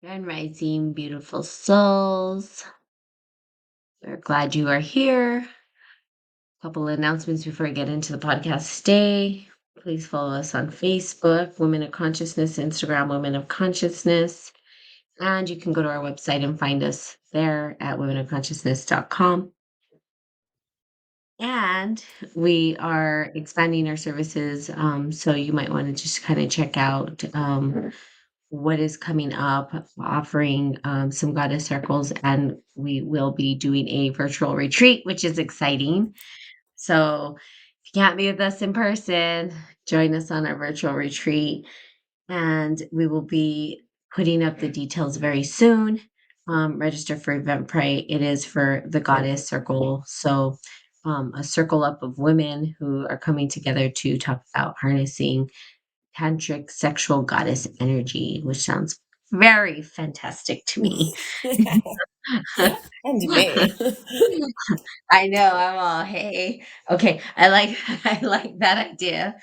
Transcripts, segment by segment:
Grand Rising, beautiful souls. We're glad you are here. Couple of announcements before I get into the podcast today. Please follow us on Facebook, Women of Consciousness, Instagram, Women of Consciousness. And you can go to our website and find us there at womenofconsciousness.com. And we are expanding our services. So you might want to just kind of check out what is coming up, offering some goddess circles, and we will be doing a virtual retreat, which is exciting. So if you can't be with us in person, join us on our virtual retreat, and we will be putting up the details very soon. Register for Eventbrite. It is for the goddess circle. So a circle up of women who are coming together to talk about harnessing tantric sexual goddess energy, which sounds very fantastic to me. And me. I know, I'm all, hey. Okay, I like I like that idea.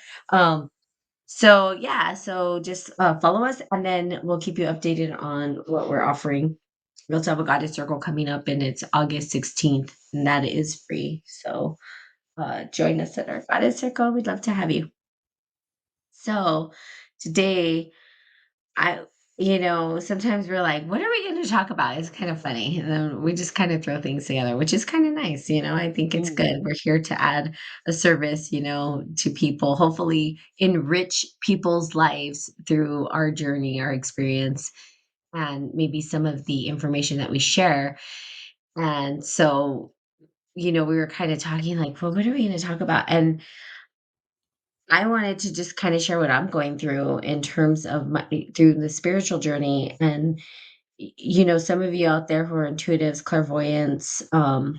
So yeah, so just follow us and then we'll keep you updated on what we're offering. We also have a goddess circle coming up and it's August 16th, and that is free. So join us at our goddess circle. We'd love to have you. So today I sometimes we're like, what are we going to talk about? It's kind of funny. And then we just kind of throw things together, which is kind of nice. I think it's Mm. good. We're here to add a service, to people, hopefully enrich people's lives through our journey, our experience, and maybe some of the information that we share. And so, we were kind of talking like, well, what are we going to talk about? And I wanted to just kind of share what I'm going through in terms of my through the spiritual journey. And some of you out there who are intuitives, clairvoyants, and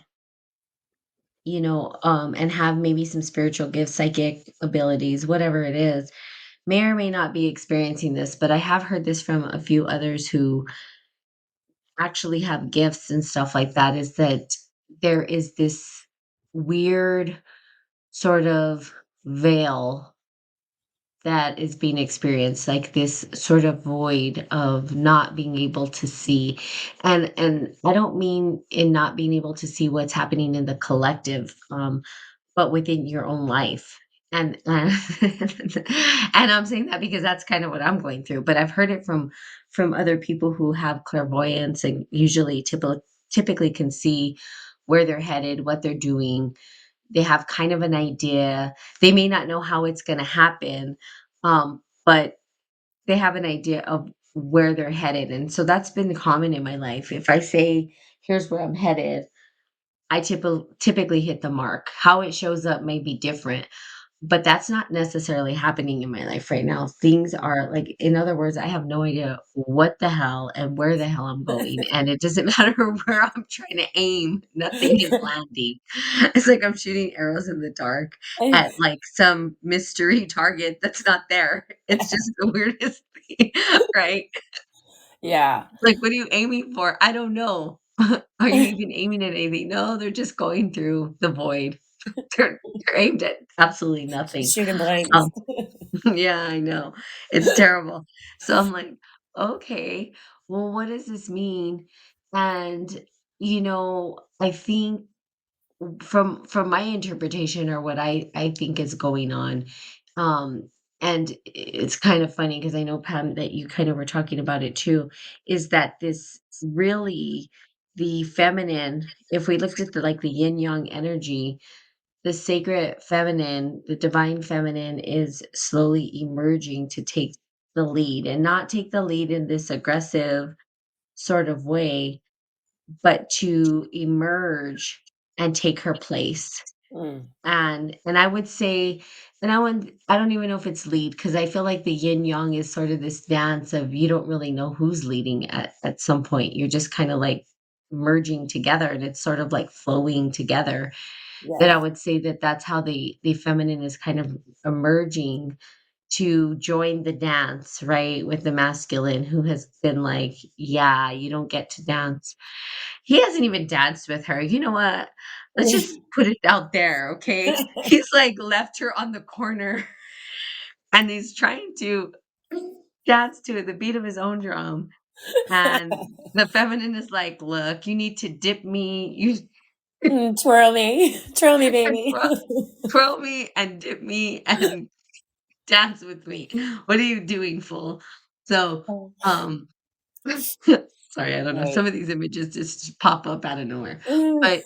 have maybe some spiritual gifts, psychic abilities, whatever it is, may or may not be experiencing this, but I have heard this from a few others who actually have gifts and stuff like that, is that there is this weird sort of veil that is being experienced, like this sort of void of not being able to see. And I don't mean in not being able to see what's happening in the collective, but within your own life. And and I'm saying that because that's kind of what I'm going through, but I've heard it from other people who have clairvoyance and usually typically can see where they're headed, what they're doing. They have kind of an idea. They may not know how it's going to happen, but they have an idea of where they're headed. And so that's been common in my life. If I say, here's where I'm headed, I typically hit the mark. How it shows up may be different, but that's not necessarily happening in my life right now. Things are like, in other words, I have no idea what the hell and where the hell I'm going. And it doesn't matter where I'm trying to aim, nothing is landing. It's like I'm shooting arrows in the dark at like some mystery target that's not there. It's just the weirdest thing, right? Yeah. Like, what are you aiming for? I don't know. Are you even aiming at anything? No, they're just going through the void. They're aimed at absolutely nothing. Shooting blanks. Um, yeah, I know. It's terrible. So I'm like, okay, well, what does this mean? And, I think from my interpretation or what I think is going on, um, and it's kind of funny because I know, Pam, that you kind of were talking about it too, is that this really the feminine, if we looked at the like the yin yang energy, the sacred feminine, the divine feminine is slowly emerging to take the lead and not take the lead in this aggressive sort of way, but to emerge and take her place. Mm. And I would say, and I don't even know if it's lead because I feel like the yin yang is sort of this dance of you don't really know who's leading at some point. You're just kind of like merging together and it's sort of like flowing together. That I Yes. would say that that's how the feminine is kind of emerging to join the dance, right? With the masculine who has been like, yeah, you don't get to dance. He hasn't even danced with her. You know what? Let's just put it out there, okay? He's like left her on the corner and he's trying to dance to the beat of his own drum. And the feminine is like, "Look, you need to dip me, you Mm, twirl me. Twirl me, and baby. twirl me and dip me and dance with me. What are you doing, fool?" So, Oh, um, sorry, I don't know. right. Some of these images just pop up out of nowhere, Mm, but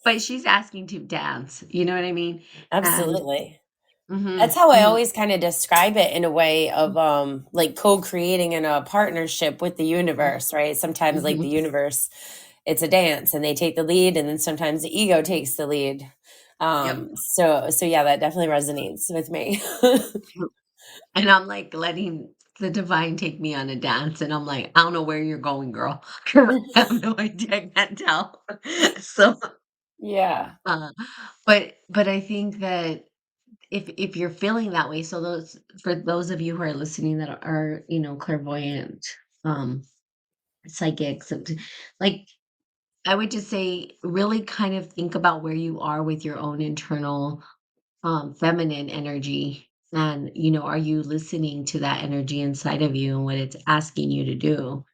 but she's asking to dance, you know what I mean? And absolutely. That's mhm, how I mhm, always kinda describe it in a way of, like, co-creating in a partnership with the mhm, universe, right? Sometimes, like, the mhm, universe, it's a dance, and they take the lead, and then sometimes the ego takes the lead. yep. So yeah, that definitely resonates with me. And I'm, like, letting the divine take me on a dance, and I'm like, "I don't know where you're going, girl. I have no idea, I can't tell." So, Yeah. uh, but I think that if you're feeling that way, so those for those of you who are listening that are, clairvoyant, um, psychics, like, I would just say really kind of think about where you are with your own internal feminine energy. And, are you listening to that energy inside of you and what it's asking you to do?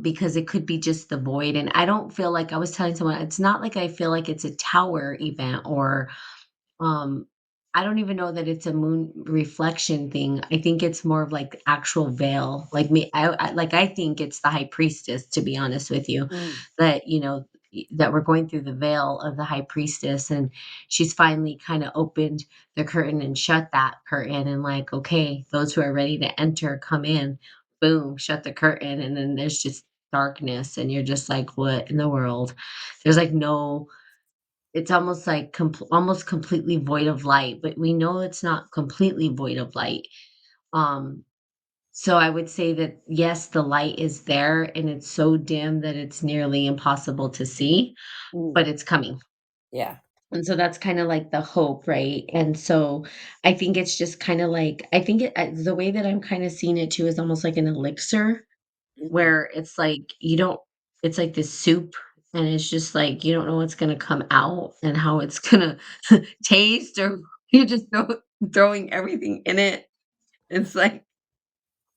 Because it could be just the void. And I don't feel like I was telling someone, it's not like I feel like it's a tower event or um, I don't even know that it's a moon reflection thing. I think it's more of like actual veil. Like me, I think it's the high priestess, to be honest with you, Mm, that that we're going through the veil of the high priestess, and she's finally kind of opened the curtain and shut that curtain, and like, okay, those who are ready to enter, come in. Boom, shut the curtain, and then there's just darkness, and you're just like, what in the world? There's like no it's almost like almost completely void of light, but we know it's not completely void of light. Um, so I would say that yes, the light is there and it's so dim that it's nearly impossible to see, mm, but it's coming. yeah. And so that's kind of like the hope, right? And so I think it's just kind of like the way that I'm kind of seeing it too is almost like an elixir Mm, where it's like you don't it's like this soup, and it's just like you don't know what's gonna come out and how it's gonna taste, or you just throwing everything in it. It's like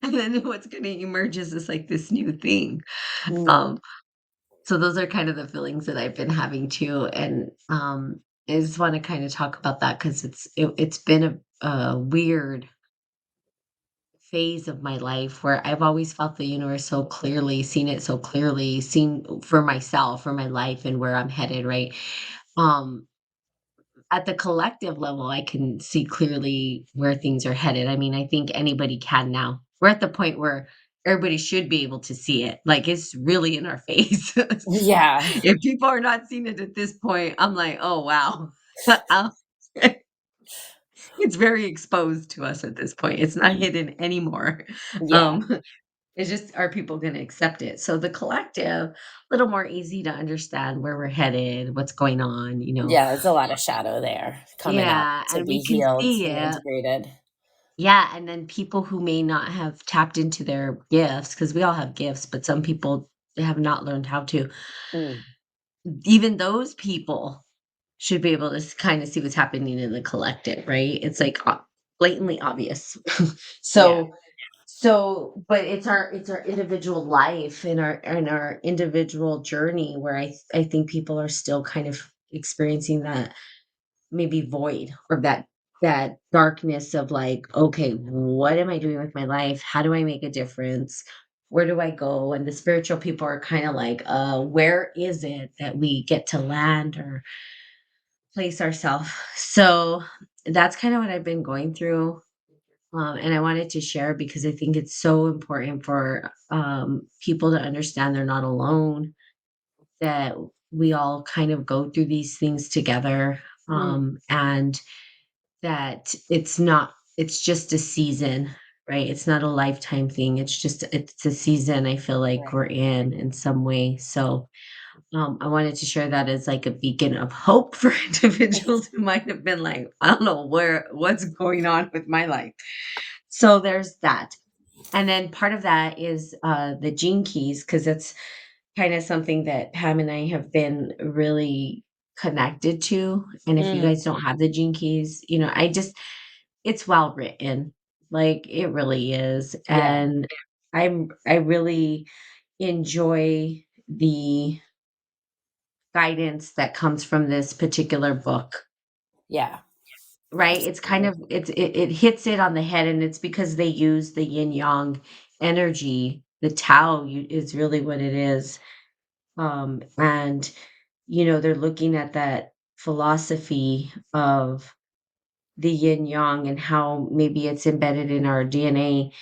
and then what's gonna emerge is like this new thing. mm, Um, so those are kind of the feelings that I've been having too, and, I just wanna kinda talk about that because it's been a weird phase of my life where I've always felt the universe so clearly, seen it so clearly, seen for myself, for my life and where I'm headed, right? Um, at the collective level, I can see clearly where things are headed. I mean, I think anybody can now. We're at the point where everybody should be able to see it. Like it's really in our face. So yeah. if people are not seeing it at this point, I'm like, oh wow. Um, it's very exposed to us at this point. It's not hidden anymore. Yeah. Um, It's just are people gonna accept it? So the collective, a little more easy to understand where we're headed, what's going on, you know? Yeah, there's a lot of shadow there coming up Yeah, to and be we can healed see and it. integrated. Yeah, and then people who may not have tapped into their gifts, because we all have gifts, but some people have not learned how to. Mm, Even those people should be able to kinda see what's happening in the collective, right? It's, like, blatantly obvious. yeah. So but it's our individual life and our individual journey where I think people are still kind of experiencing that maybe void or that darkness of like, okay, what am I doing with my life? How do I make a difference? Where do I go? And the spiritual people are kind of like, where is it that we get to land or place ourselves? So that's kind of what I've been going through, and I wanted to share because I think it's so important for people to understand they're not alone, that we all kind of go through these things together, Mm, and that it's just a season, right? It's not a lifetime thing. It's a season I feel like right. we're in some way. So I wanted to share that as like a beacon of hope for individuals who might have been like, I don't know what's going on with my life. So there's that. And then part of that is the gene keys, because it's kind of something that Pam and I have been really connected to. And if you Mm, guys don't have the gene keys, it's well written. Like it really is. yeah. I really enjoy the guidance that comes from this particular book. Yeah, Right? It's kind absolutely. of it hits it on the head, and it's because they use the yin yang energy. The Tao is really what it is. And they're looking at that philosophy of the yin yang and how maybe it's embedded in our DNA,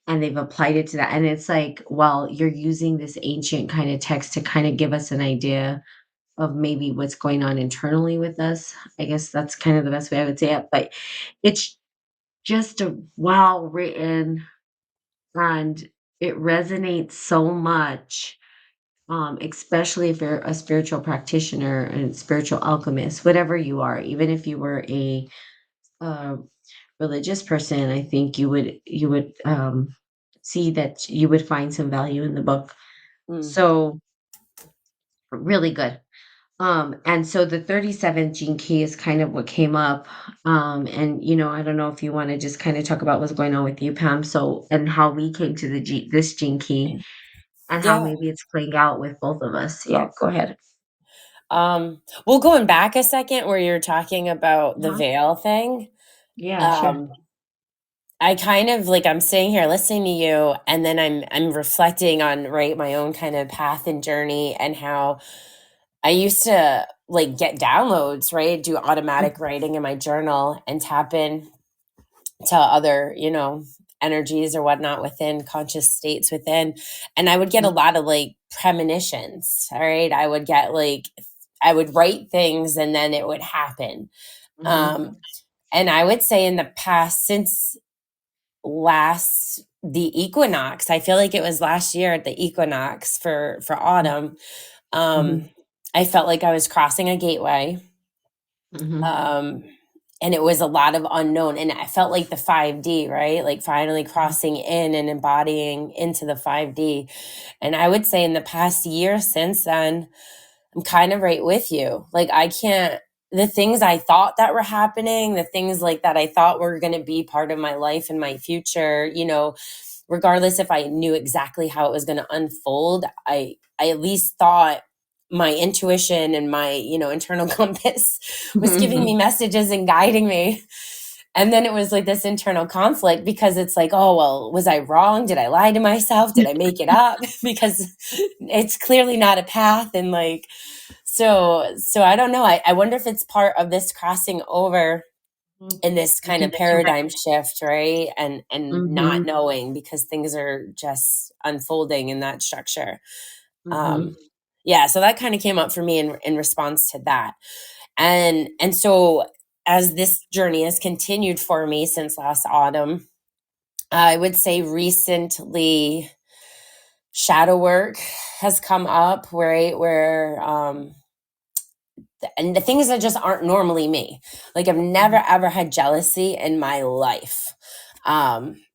and they've applied it to that. And it's like, well, you're using this ancient kind of text to kind of give us an idea of maybe what's going on internally with us. I guess that's kind of the best way I would say it. But it's just a well written, and it resonates so much, especially if you're a spiritual practitioner and spiritual alchemist, whatever you are. Even if you were a uh, religious person, I think you would see that you would find some value in the book. Mm. So really good. And so the 37th gene key is kind of what came up. And I don't know if you want to just kind of talk about what's going on with you, Pam. So, and how we came to this gene key, and how Yeah. maybe it's playing out with both of us. Yeah, go ahead. Well, going back a second where you're talking about the Uh-huh. veil thing, Yeah, sure. um, I kind of like I'm sitting here listening to you and then I'm reflecting on right my own kind of path and journey and how I used to like get downloads, right? Do automatic writing in my journal and tap in to other, energies or whatnot within conscious states within. And I would get a Mhm, lot of like premonitions. All right. I would get like I would write things and then it would happen. mhm, Um, and I would say in the past, since last the equinox, I feel like it was last year at the equinox for autumn. Um, mhm, I felt like I was crossing a gateway. mhm, Um, and it was a lot of unknown. And I felt like the 5D, right? Like finally mhm, crossing in and embodying into the 5D. And I would say in the past year since then, I'm kind of right with you. Like I can't the things I thought that were happening, the things like that I thought were going to be part of my life and my future, regardless if I knew exactly how it was going to unfold, I at least thought my intuition and my, internal compass was giving me mhm. messages and guiding me. And then it was like this internal conflict because it's like, oh, well, was I wrong? Did I lie to myself? Did I make it up? Because it's clearly not a path. And like, so I don't know. I wonder if it's part of this crossing over in this The kind of connection back. paradigm shift, right? And not Mhm, knowing because things are just unfolding in that structure. mhm, Um, yeah, so that kind of came up for me in response to that. And so as this journey has continued for me since last autumn, I would say recently shadow work has come up, right? Where and the things that just aren't normally me. Like I've never mhm, ever had jealousy in my life.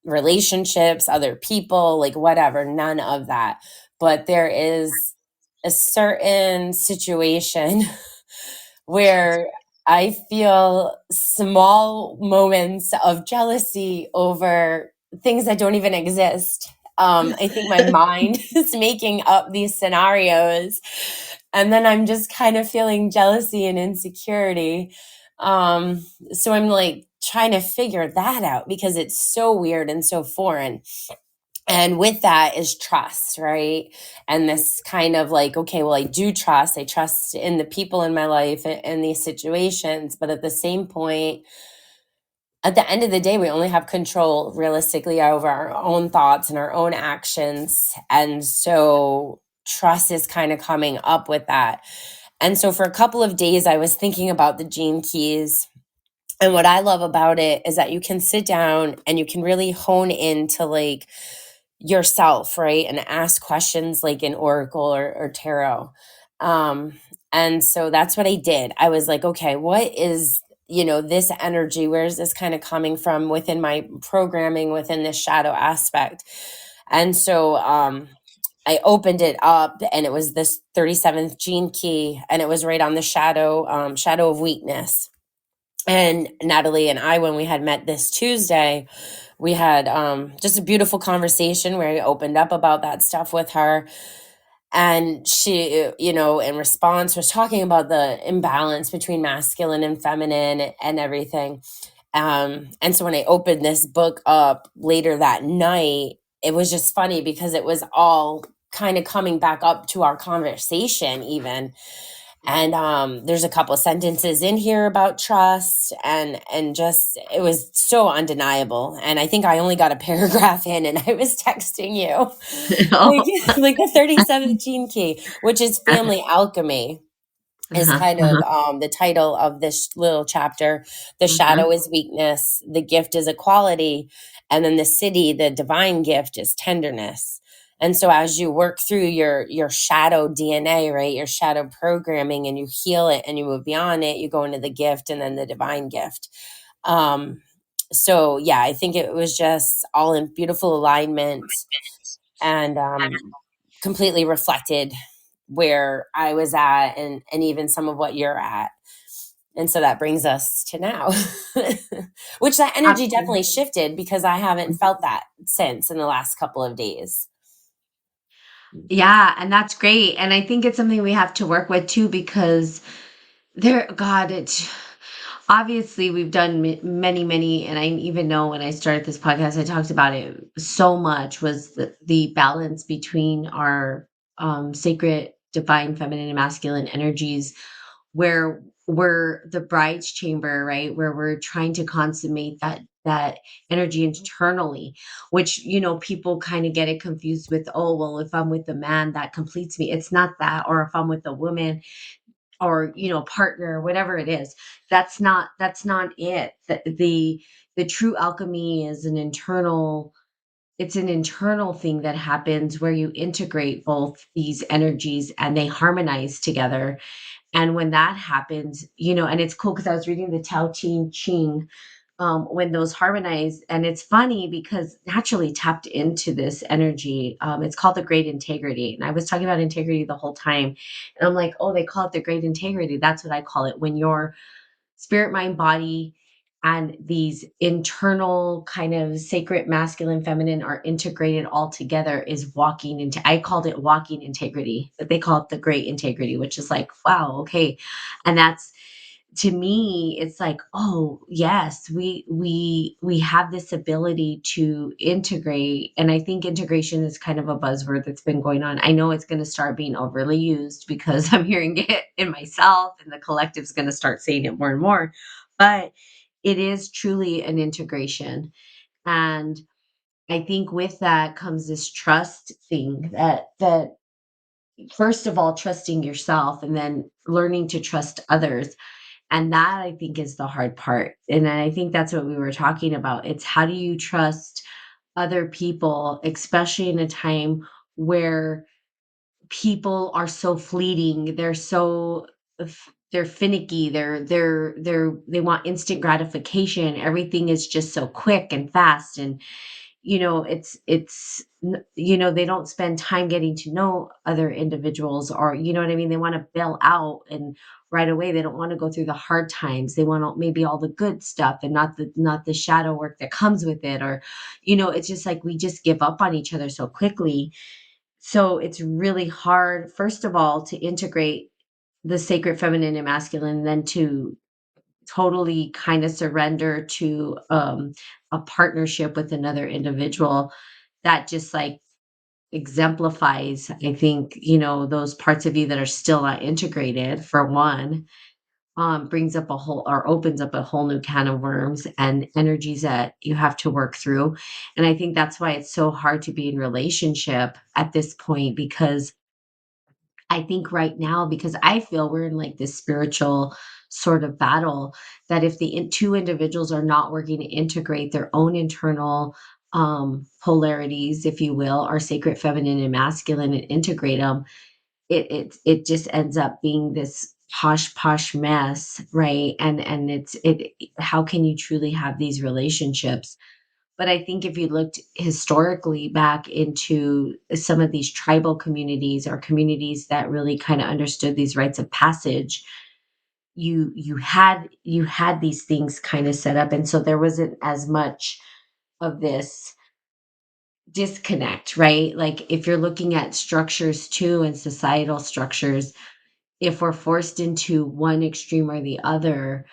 Relationships, other people, like whatever, none of that. But there is a certain situation where I feel small moments of jealousy over things that don't even exist. I think my mind is making up these scenarios. And then I'm just kind of feeling jealousy and insecurity. So I'm like trying to figure that out because it's so weird and so foreign. And with that is trust, right? And this kind of like, okay, well, I trust in the people in my life and these situations, but at the same point, at the end of the day, we only have control realistically over our own thoughts and our own actions. And so trust is kind of coming up with that. And so for a couple of days, I was thinking about the gene keys. And what I love about it is that you can sit down and you can really hone into like yourself, right? And ask questions like in Oracle or Tarot. Um, and so that's what I did. I was like, okay, what is, this energy? Where is this kind of coming from within my programming, within this shadow aspect? And so I opened it up and it was this 37th gene key and it was right on the shadow of weakness. And Natalie and I, when we had met this Tuesday, we had just a beautiful conversation where I opened up about that stuff with her. And she, in response, was talking about the imbalance between masculine and feminine and everything. And so when I opened this book up later that night, it was just funny because it was all kind of coming back up to our conversation, even. And there's a couple of sentences in here about trust, and just it was so undeniable. And I think I only got a paragraph in, and I was texting you like the 3017 key, which is family alchemy, is Uh-huh, kind of uh-huh, the title of this little chapter. The uh-huh. shadow is weakness, the gift is equality, and then the city, the divine gift, is tenderness. And so as you work through your shadow DNA, right, your shadow programming, and you heal it and you move beyond it, you go into the gift and then the divine gift. um so yeah, I think it was just all in beautiful alignment, and completely reflected where I was at, and even some of what you're at. And so that brings us to now, which that energy Absolutely. definitely shifted because I haven't felt that since in the last couple of days. Yeah, and that's great, and I think it's something we have to work with too because it's obviously we've done many, and I even know when I started this podcast, I talked about it so much was the balance between our sacred, divine, feminine, and masculine energies, where we're the bride's chamber, right? Where we're trying to consummate that energy internally, which people kind of get it confused with, oh well, if I'm with a man that completes me. It's not that. Or if I'm with a woman or partner, whatever it is, that's not it. The true alchemy is an internal thing that happens where you integrate both these energies and they harmonize together. And when that happens, and it's cool because I was reading the Tao Te Ching, when those harmonize. And it's funny because naturally tapped into this energy. It's called the great integrity. And I was talking about integrity the whole time. And I'm like, oh, they call it the great integrity. That's what I call it. When your spirit, mind, body, and these internal kind of sacred masculine, feminine are integrated all together is walking into, I called it walking integrity, but they call it the great integrity, which is like, wow, okay. And that's, to me, it's like, oh yes, we have this ability to integrate. And I think integration is kind of a buzzword that's been going on. I know it's going to start being overly used because I'm hearing it in myself, and the collective's going to start saying it more and more. But it is truly an integration. And I think with that comes this trust thing, that first of all trusting yourself and then learning to trust others. And that, I think, is the hard part. And I think that's what we were talking about. It's how do you trust other people, especially in a time where people are so fleeting, they're finicky, they want instant gratification. Everything is just so quick and fast. And they don't spend time getting to know other individuals, or what I mean, they want to bail out and right away. They don't want to go through the hard times. They want maybe all the good stuff and not the shadow work that comes with it. Or it's just like we just give up on each other so quickly. So it's really hard, first of all, to integrate the sacred feminine and masculine, and then to totally kind of surrender to a partnership with another individual that just like exemplifies, I think, those parts of you that are still not integrated, for one. Brings up a whole, or opens up a whole new can of worms and energies that you have to work through. And I think that's why it's so hard to be in relationship at this point, because I think right now, because I feel we're in like this spiritual sort of battle, that if the two individuals are not working to integrate their own internal polarities, if you will, our sacred feminine and masculine, and integrate them, it just ends up being this posh mess, right? And how can you truly have these relationships? But I think if you looked historically back into some of these tribal communities, or communities that really kind of understood these rites of passage, you had these things kind of set up, and so there wasn't as much of this disconnect, right? Like if you're looking at structures too and societal structures, if we're forced into one extreme or the other,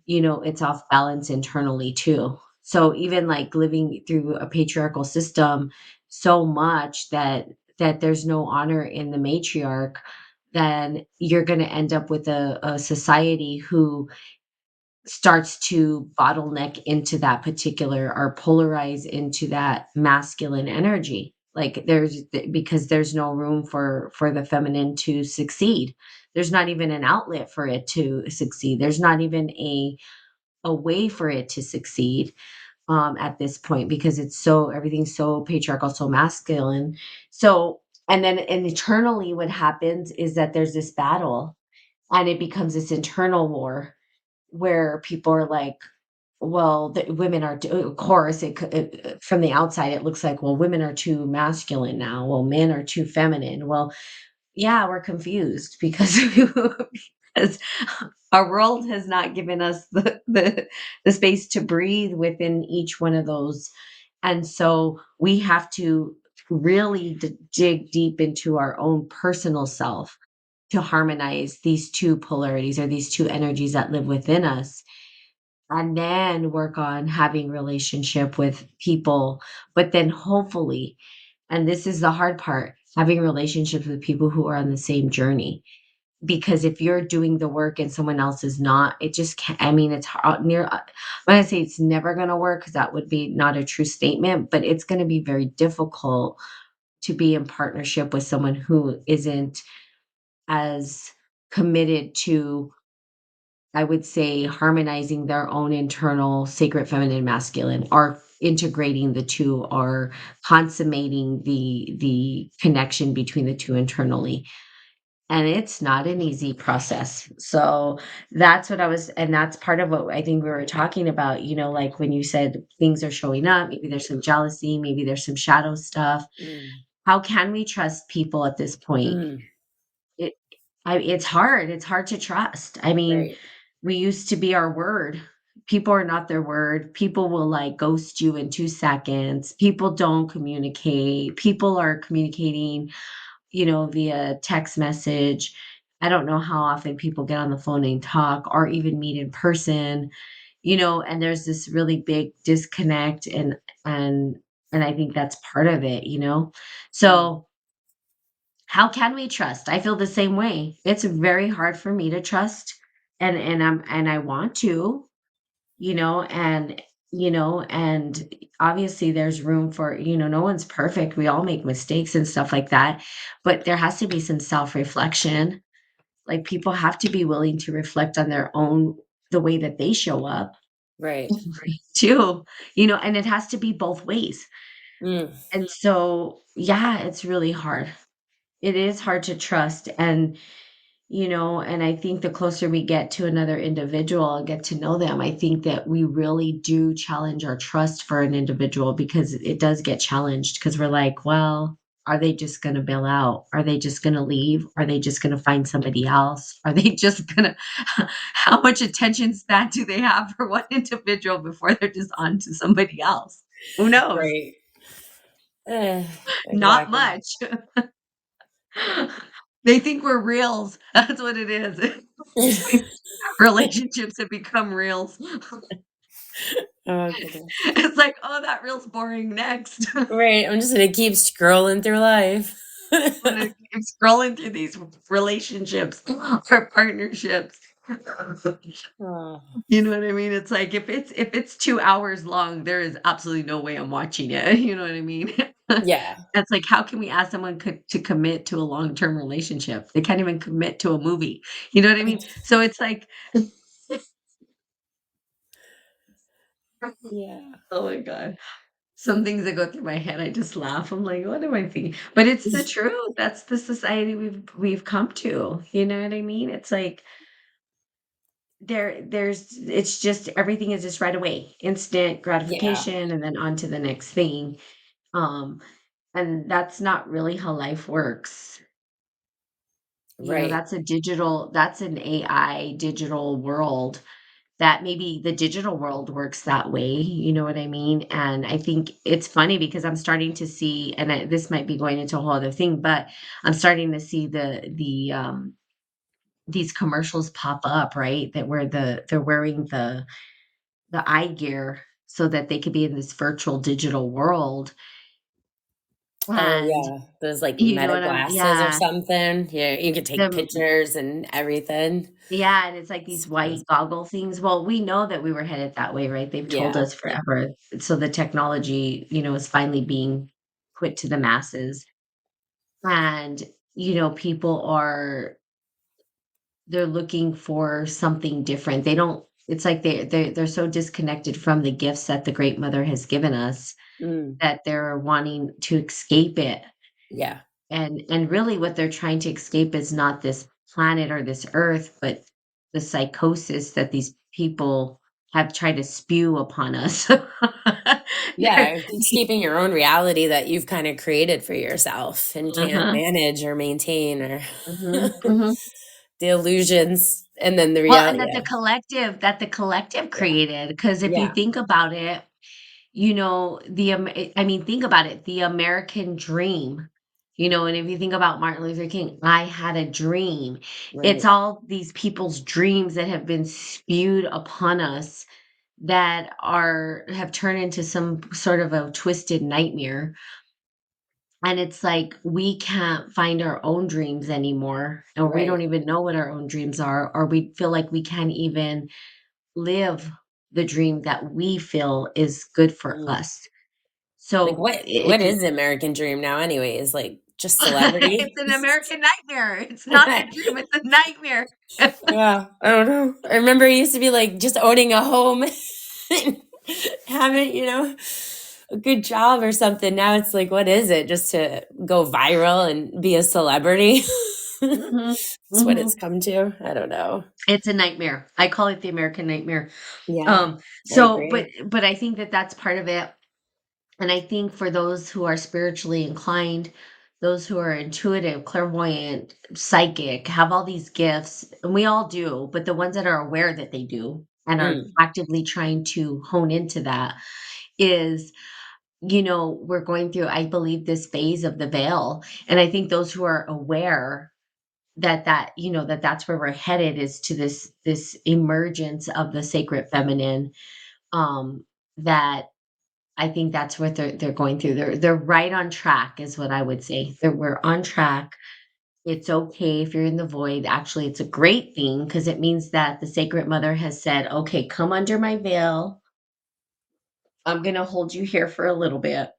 it's off balance internally too. So even like living through a patriarchal system so much that there's no honor in the matriarch, then you're going to end up with a society who starts to bottleneck into that particular or polarize into that masculine energy. Like because there's no room for the feminine to succeed. There's not even an outlet for it to succeed. There's not even a way for it to succeed at this point, because everything's so patriarchal, so masculine. So and eternally what happens is that there's this battle, and it becomes this internal war where people are like, well, the women are of course, from the outside, it looks like, well, women are too masculine now. Well, men are too feminine. Well, yeah, we're confused because because our world has not given us the space to breathe within each one of those. And so we have to really dig deep into our own personal self to harmonize these two polarities or these two energies that live within us, and then work on having relationship with people, but then hopefully, and this is the hard part, having relationships with people who are on the same journey. Because if you're doing the work and someone else is not, it just can't. I mean, it's when I say it's never going to work, because that would be not a true statement, but it's going to be very difficult to be in partnership with someone who isn't as committed to, I would say, harmonizing their own internal sacred feminine masculine, or integrating the two, or consummating the connection between the two internally. And it's not an easy process. So that's what I was, and that's part of what I think we were talking about, like when you said things are showing up, maybe there's some jealousy, maybe there's some shadow stuff. Mm. How can we trust people at this point? Mm. It it's hard. It's hard to trust. I mean, Right. we used to be our word. People are not their word. People will like ghost you in 2 seconds. People don't communicate. People are communicating, via text message. I don't know how often people get on the phone and talk or even meet in person, and there's this really big disconnect, and and I think that's part of it. Mm. So how can we trust? I feel the same way. It's very hard for me to trust, and I want to, and and obviously there's room for, no one's perfect. We all make mistakes and stuff like that, but there has to be some self-reflection. Like people have to be willing to reflect on their own, the way that they show up Right. too, and it has to be both ways. Mm. And so, yeah, it's really hard. It is hard to trust. And I think the closer we get to another individual and get to know them, I think that we really do challenge our trust for an individual, because it does get challenged, because we're like, well, are they just going to bail out? Are they just going to leave? Are they just going to find somebody else? Are they just going to, how much attention span do they have for one individual before they're just on to somebody else? Who knows? Right. Eh, Not exactly. much. They think we're reals. That's what it is. Relationships have become reels. Oh goodness. It's like, "Oh, that reel's boring, next." I'm Right. I'm just gonna keep scrolling through life. gonna keep scrolling through these relationships or partnerships. Oh, You know what I mean? It's like if it's 2 hours long, there is absolutely no way I'm watching it, you know what I mean? yeah. It's like, how can we ask someone to commit to a long-term relationship? They can't even commit to a movie, you know what I mean? So it's like Yeah. oh my god. Some things that go through my head, I just laugh. I'm like, "What am I thinking?" But it's the truth. That's the society we've come to, you know what I mean? It's like it's just everything is just right away, instant Yeah. gratification, and then on to the next thing. Um, and that's not really how life works. Right. That's an AI digital world that maybe the digital world works that way, you know what I mean? And I think it's funny because I'm starting to see, and this might be going into a whole other thing, but I'm starting to see these commercials pop up, right? That where they're wearing the eye gear so that they could be in this virtual digital world. Oh, And yeah. Those, like, you know meta what glasses or yeah, something. Yeah, you could take the pictures and everything. yeah, and it's like these It's white crazy. goggle things. Well, we know that we were headed that way, right? They've told Yeah. us forever. So the technology, is finally being put to the masses. And, people they're looking for something different. They don't it's like they're so disconnected from the gifts that the great mother has given us Mm. that they're wanting to escape it. Yeah. And really what they're trying to escape is not this planet or this earth, but the psychosis that these people have tried to spew upon us. They're Yeah, escaping your own reality that you've kinda created for yourself and can't Uh-huh. manage or maintain or Mhm, mhm. the illusions and then the Well, and reality. that Yeah. the collective Yeah. created, because if you Yeah. think about it, I mean, think about it, the American dream, and if you think about Martin Luther King, "I had a dream." It's Right. all these people's dreams that have been spewed upon us that are have turned into some sort of a twisted nightmare, and it's like we can't find our own dreams anymore, or we Right. don't even know what our own dreams are, or we feel like we can't even live the dream that we feel is good for Mm. us. Like, So what is the American dream now anyways? Like, just celebrity? it's an American nightmare. It's not a dream, it's a nightmare. Yeah, I don't know. I remember it used to be like just owning a home and having, a good job or something. Now it's like, what is it? Just to go viral and be a celebrity? Mhm, That's what it's mhm. come to. I don't know. It's a nightmare. I call it the American nightmare. Yeah, I So but agree. but I think that that's part of it, and I think for those who are spiritually inclined, those who are intuitive, clairvoyant, psychic, have all these gifts, and we all do, but the ones that are aware that they do and are Mm, actively trying to hone into that is we're going through, I believe, this phase of the veil. And I think those who are aware that that's where we're headed is to this emergence of the sacred feminine, um, that I think that's what they're going through. They're right on track is what I would say. That we're on track. It's okay if you're in the void. Actually, it's a great thing because it means that the sacred mother has said, okay, come under my veil. I'm going to hold you here for a little bit.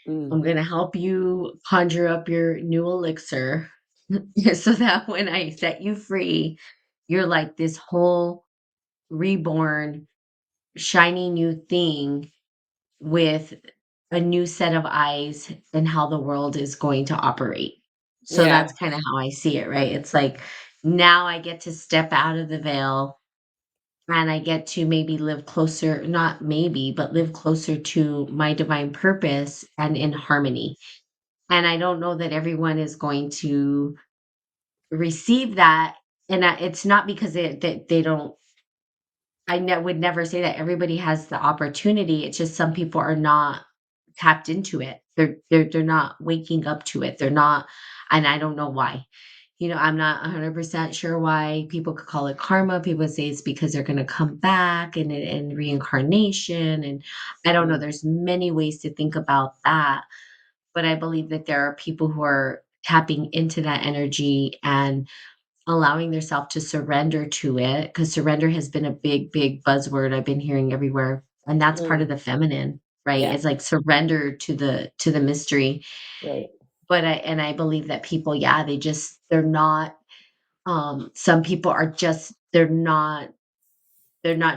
mm. I'm gonna help you conjure up your new elixir so that when I set you free, you're like this whole reborn, shiny new thing with a new set of eyes and how the world is going to operate. So Yeah, that's kind of how I see it, right? It's like now I get to step out of the veil and I get to maybe live closer, not maybe, but live closer to my divine purpose and in harmony. And I don't know that everyone is going to receive that, and, it's not because they don't would never say that everybody has the opportunity, it's just some people are not tapped into it. They're not waking up to it. They're not, and I don't know why. I'm not 100% sure why. People could call it karma. People say it's because they're gonna come back and reincarnation, and I don't know, mm, there's many ways to think about that. But I believe that there are people who are tapping into that energy and allowing themselves to surrender to it, because surrender has been a big, big buzzword I've been hearing everywhere. And that's part mm. of the feminine, right? Yeah, It's like surrender to the mystery. right. But I believe that people, yeah, they're not, some people are just they're not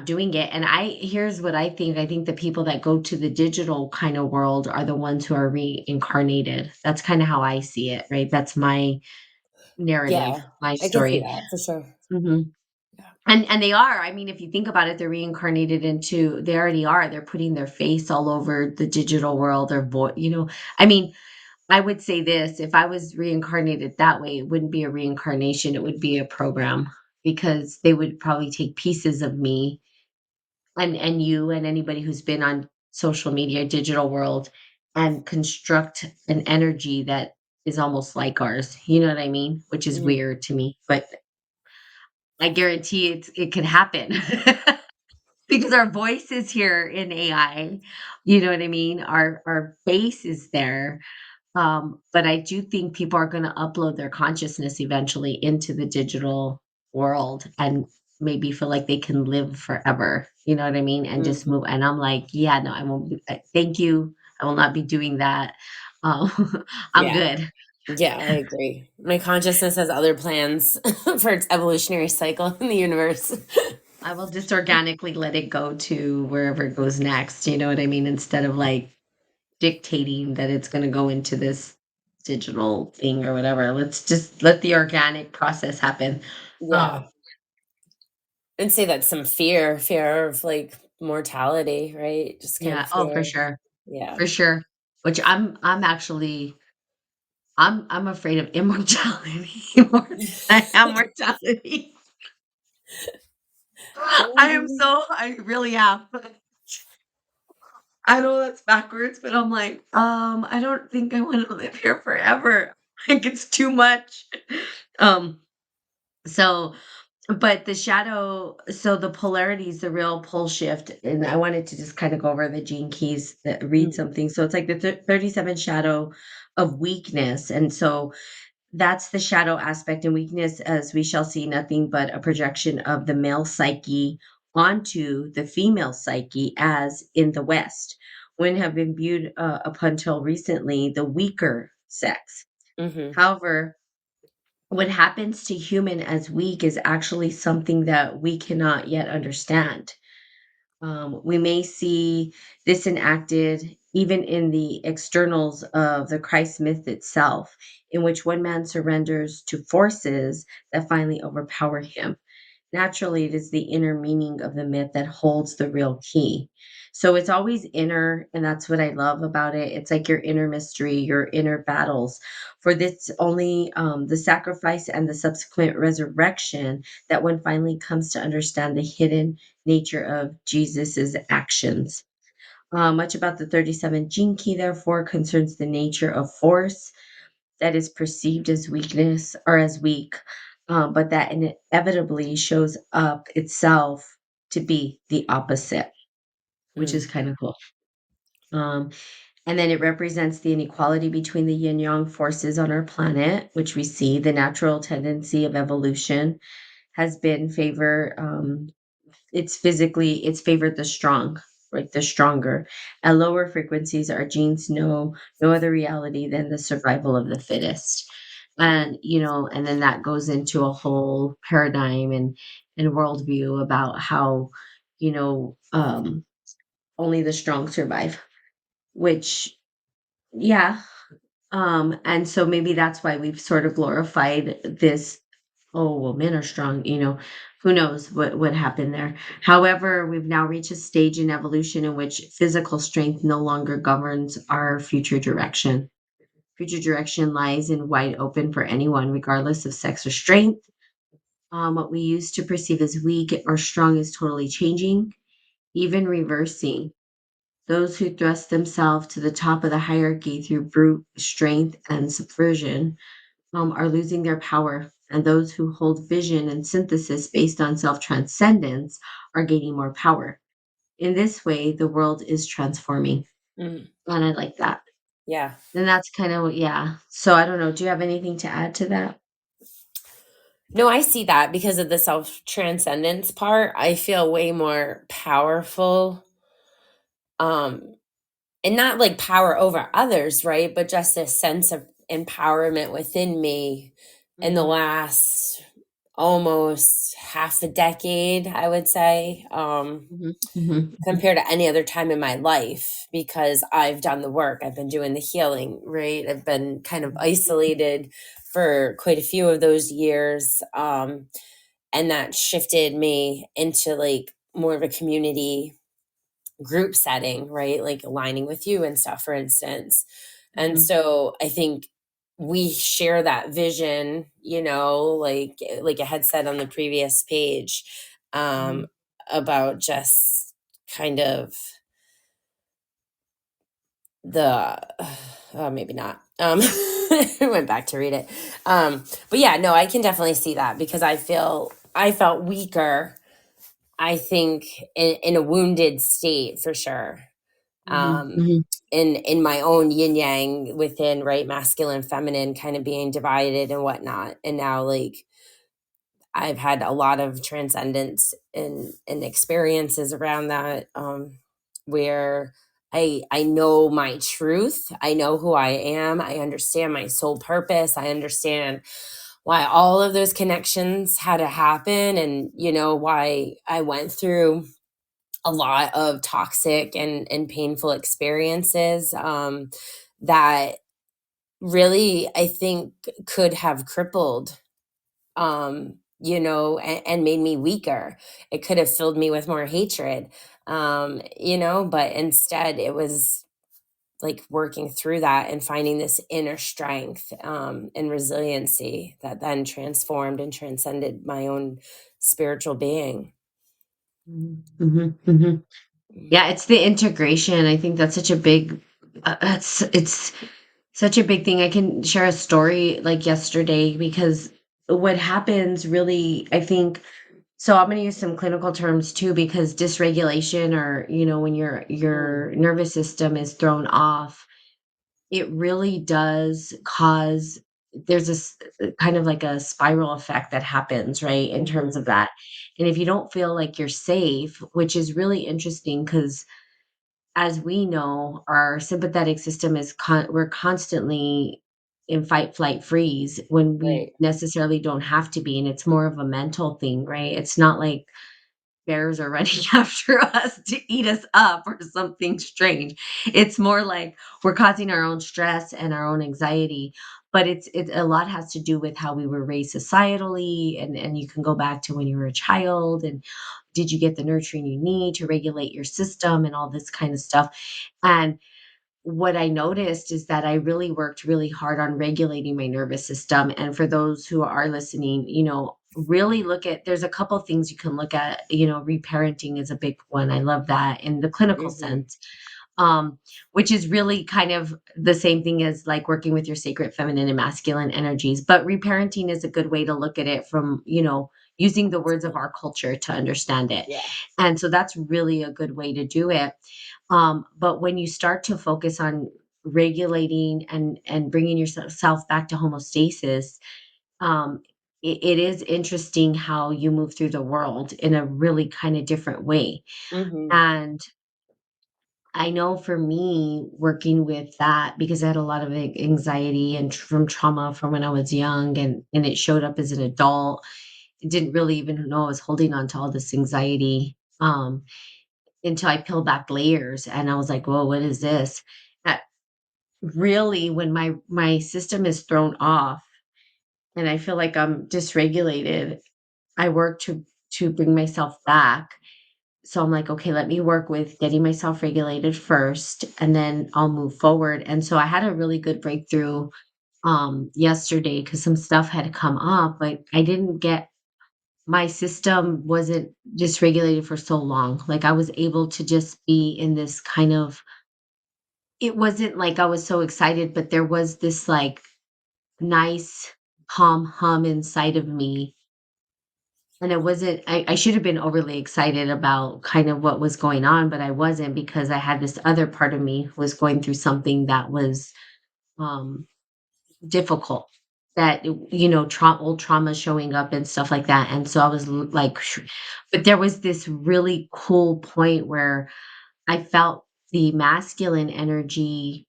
doing it. And here's what I think the people that go to the digital kind of world are the ones who are reincarnated. That's kind of how I see it, right? That's my narrative, Yeah, my I can see story. that for sure. Mhm. Yeah. And they are. I mean, if you think about it, they're reincarnated into they already are. They're putting their face all over the digital world, I mean, I would say this, if I was reincarnated that way, it wouldn't be a reincarnation, it would be a program because they would probably take pieces of me and you and anybody who's been on social media, digital world, and construct an energy that is almost like ours. You know what I mean? Which is Mhm. weird to me, but I guarantee it could happen. Because our voice is here in AI, you know what I mean? Our face is there. But I do think people are gonna upload their consciousness eventually into the digital world and maybe feel like they can live forever, you know what I mean? And just move, Mhm. and I'm like, "Yeah, no, I won't be thank you. I will not be doing that. Um, I'm Yeah. good. Yeah, I agree. My consciousness has other plans for its evolutionary cycle in the universe. I will just organically let it go to wherever it goes next," you know what I mean? Instead of, like, dictating that it's gonna go into this digital thing or whatever. Let's just let the organic process happen. Yeah. Um, And say that's some fear of like mortality, right? Just kind yeah, of oh, for fear. sure, Yeah. for sure. Which I'm actually I'm afraid of immortality more than I am mortality. I really am. I know that's backwards, but I'm like, I don't think I wanna live here forever. Like, it's too much. Um, so But the shadow, so the polarities, the real pole shift, and I wanted to just kind of go over the gene keys that read Mm, something. So it's like the 37 shadow of weakness. And so that's the shadow aspect, and weakness, as we shall see, nothing but a projection of the male psyche onto the female psyche, as in the West, when have been viewed up until recently the weaker sex. mhm, However, what happens to human as weak is actually something that we cannot yet understand. We may see this enacted even in the externals of the Christ myth itself, in which one man surrenders to forces that finally overpower him. Naturally, it is the inner meaning of the myth that holds the real key. So it's always inner, and that's what I love about it. It's like your inner mystery, your inner battles. For this, only the sacrifice and the subsequent resurrection that one finally comes to understand the hidden nature of Jesus's actions. Much about the 37 gene key, therefore, concerns the nature of force that is perceived as weakness or as weak, but that inevitably shows up itself to be the opposite, which is mm, kind of cool. Um, and then it represents the inequality between the yin yang forces on our planet, which we see the natural tendency of evolution has been favor it's favored the strong, right? The stronger. At lower frequencies, our genes know no other reality than the survival of the fittest. mm, And and then that goes into a whole paradigm and worldview about how, only the strong survive, which, yeah. And so maybe that's why we've sort of glorified this. Oh, well, men are strong, who knows what happened there. However, we've now reached a stage in evolution in which physical strength no longer governs our future direction. Future direction lies in wide open for anyone, regardless of sex or strength. What we used to perceive as weak or strong is totally changing, even reversing. Those who thrust themselves to the top of the hierarchy through brute strength and subversion are losing their power, and those who hold vision and synthesis based on self transcendence are gaining more power. In this way, the world is transforming. mm. And I like that. Yeah. And that's kind of, yeah. So I don't know. Do you have anything to add to that? No, I see that because of the self transcendence part. I feel way more powerful. Um, and not like power over others, right? But just a sense of empowerment within me in the Hmm. last almost half a decade, I would say. Hmm. Hmm. Compared to any other time in my life because I've done the work. I've been doing the healing, right? I've been kind of isolated for quite a few of those years. And that shifted me into like more of a community group setting, right? Like aligning with you and stuff, for instance. And Mhm, so I think we share that vision, like I had said on the previous page, um, mhm, about just kind of the maybe not. I went back to read it. But yeah, no, I can definitely see that because I felt weaker, I think, in a wounded state for sure. mhm, Um, mhm, in my own yin yang within, right, masculine, feminine kind of being divided and whatnot. And now, like, I've had a lot of transcendence and experiences around that, where I know my truth. I know who I am. I understand my soul purpose. I understand why all of those connections had to happen, and why I went through a lot of toxic and painful experiences, that really I think could have crippled, and made me weaker. It could have filled me with more hatred, but instead it was like working through that and finding this inner strength, and resiliency that then transformed and transcended my own spiritual being. mhm, mhm, mhm. Yeah, it's the integration. I think that's such a big it's such a big thing. I can share a story like yesterday because what happens really, I think, so I'm going to use some clinical terms too because dysregulation or, when Mm, your nervous system is thrown off, it really does cause there's this kind of like a spiral effect that happens, right? In terms mhm, of that. And if you don't feel like you're safe, which is really interesting because as we know, our sympathetic system is we're constantly in fight, flight, freeze when we right. necessarily don't have to be. And it's more of a mental thing, right? It's not like bears are running after us to eat us up or something strange. It's more like we're causing our own stress and our own anxiety. But it a lot has to do with how we were raised societally, and you can go back to when you were a child and did you get the nurturing you need to regulate your system and all this kind of stuff. And what I noticed is that I really worked really hard on regulating my nervous system. And for those who are listening, really look at there's a couple things you can look at. Reparenting is a big one. I love that in the clinical Mhm, sense, um, which is really kind of the same thing as like working with your sacred feminine and masculine energies. But reparenting is a good way to look at it from, using the words of absolutely. our culture to understand it. Yeah. And so that's really a good way to do it. But when you start to focus on regulating and bringing yourself back to homeostasis, um, it is interesting how you move through the world in a really kind of different way. Mhm, And I know for me, working with that because I had a lot of anxiety and from trauma from when I was young, and it showed up as an adult. I didn't really even know I was holding on to all this anxiety. Until I peeled back layers and I was like, "Whoa, what is this?" Uh, Really, when my system is thrown off and I feel like I'm dysregulated, I work to bring myself back. So I'm like, "Okay, let me work with getting myself regulated first, and then I'll move forward." And so I had a really good breakthrough yesterday because some stuff had come up, but I didn't get my system wasn't dysregulated for so long. Like I was able to just be in this kind of it wasn't like I was so excited, but there was this, like, nice calm hum inside of me, and it wasn't I should have been overly excited about kind of what was going on, but I wasn't because I had this other part of me who was going through something that was, um, difficult, that, old trauma showing up and stuff like that, and so I was l like, but there was this really cool point where I felt the masculine energy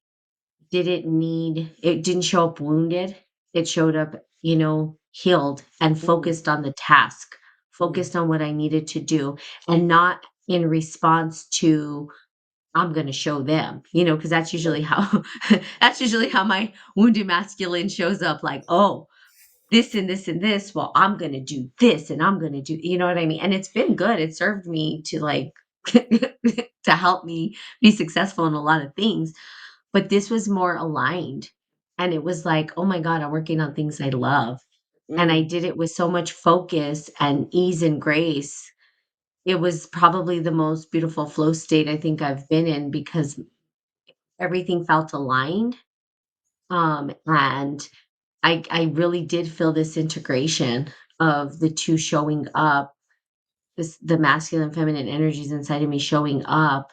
it didn't show up wounded. It showed up, healed and mhm, focused on the task, mhm, focused on what I needed to do, and not in response to, I'm gonna show them, because that's usually right. how that's usually how my wounded masculine shows up, like, oh, this and this and this. Well, I'm gonna do this and I'm gonna do, you know what I mean? And it's been good. It served me to like to help me be successful in a lot of things. but this was more aligned. And it was like, oh my God, I'm working on things I love. And I Mm, did it with so much focus and ease and grace. It was probably the most beautiful flow state I think I've been in because everything felt aligned. And I really did feel this integration of the two showing up, the masculine feminine energies inside of me showing up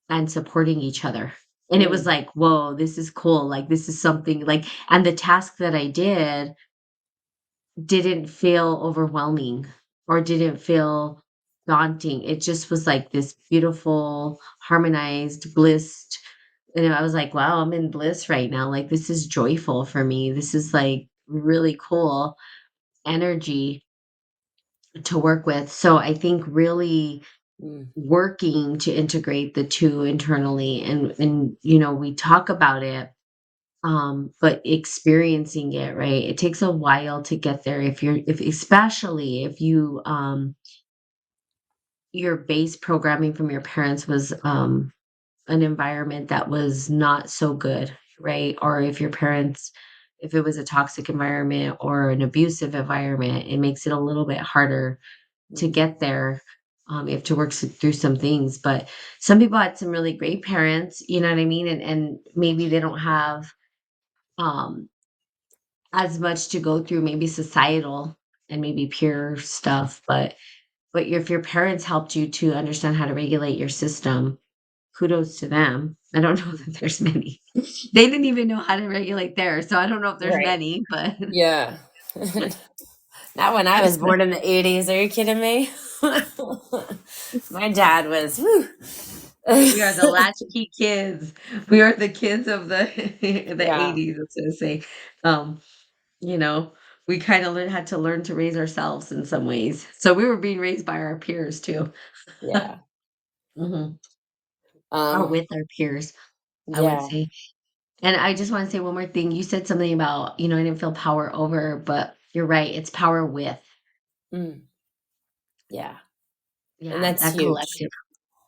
and supporting each other. And it was mm, like, whoa, this is cool. Like, this is something like, and the task that I didn't feel overwhelming or didn't feel daunting. It just was like this beautiful, harmonized, blissed. And I was like, wow, I'm in bliss right now. Like, this is joyful for me. This is like really cool energy to work with. So I think really mm, working to integrate the two internally and we talk about it, but experiencing it, right? It takes a while to get there if especially if your base programming from your parents was an environment that was not so good, right? Or if it was a toxic environment or an abusive environment, it makes it a little bit harder to mm, get there. You have to work through some things, but some people had some really great parents, you know what I mean? And maybe they don't have um, as much to go through, maybe societal and maybe peer stuff, but if your parents helped you to understand how to regulate your system, kudos to them. I don't know that there's many. They didn't even know how to regulate theirs, so I don't know if there's right. many, but Yeah. Not when I was born in the 80s. Are you kidding me? My dad was, whew. we are the latchkey kids. We are the kids of the the Yeah. 80s, let's just say. Um, you know, we kind of had to learn to raise ourselves in some ways. So we were being raised by our peers too. Yeah. Mhm. Or Um, with our peers, I would yeah. say. And I just want to say one more thing. You said something about, I didn't feel power over, but you're right. It's power with. Mm, yeah. And Yeah, that's that huge. collective.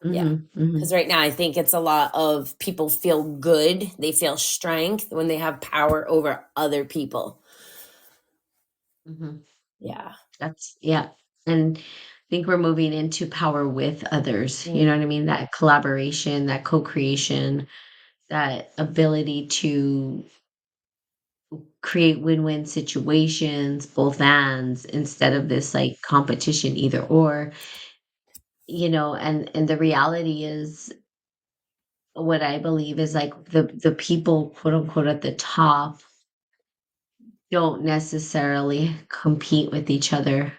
Yeah. Mhm, mhm, Because right now, I think it's a lot of people feel good. They feel strength when they have power over other people. mhm. Yeah. Yeah. And I think we're moving into power with others. You know Mm, what I mean? That collaboration, that co-creation, that ability to create win-win situations, both ends, instead of this like competition either or, and the reality is what I believe is like the people quote unquote at the top don't necessarily compete with each other.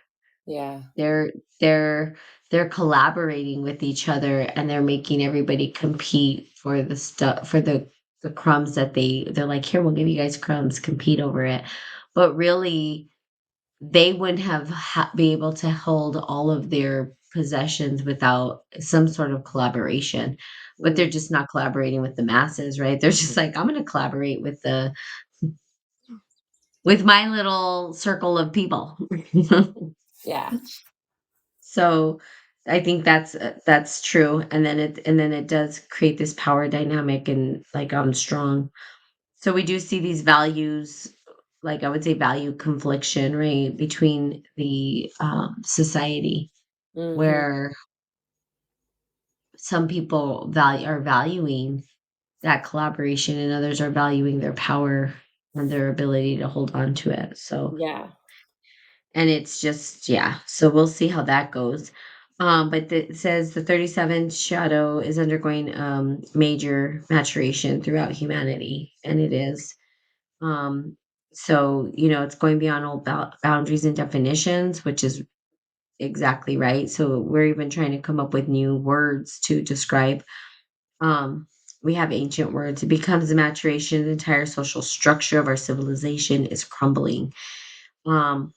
yeah. They're they're they're collaborating with each other and they're making everybody compete for the stuff for the crumbs that they're like, here, we'll give you guys crumbs, compete over it. But really, they wouldn't have be able to hold all of their possessions without some sort of collaboration. But they're Mm, just not collaborating with the masses, right? They're just like, I'm going to collaborate with my little circle of people. yeah. So I think that's true. And then it does create this power dynamic and like strong. So we do see these values, like I would say value confliction, right, between the society Hmm. where some people are valuing that collaboration and others are valuing their power and their ability to hold on to it. So, Yeah. and it's just, yeah. So we'll see how that goes. But it says the 37th shadow is undergoing major maturation throughout humanity, and it is. Um, so, it's going beyond old boundaries and definitions, which is exactly right. So we're even trying to come up with new words to describe. Um, we have ancient words. It becomes a maturation. The entire social structure of our civilization is crumbling. Um,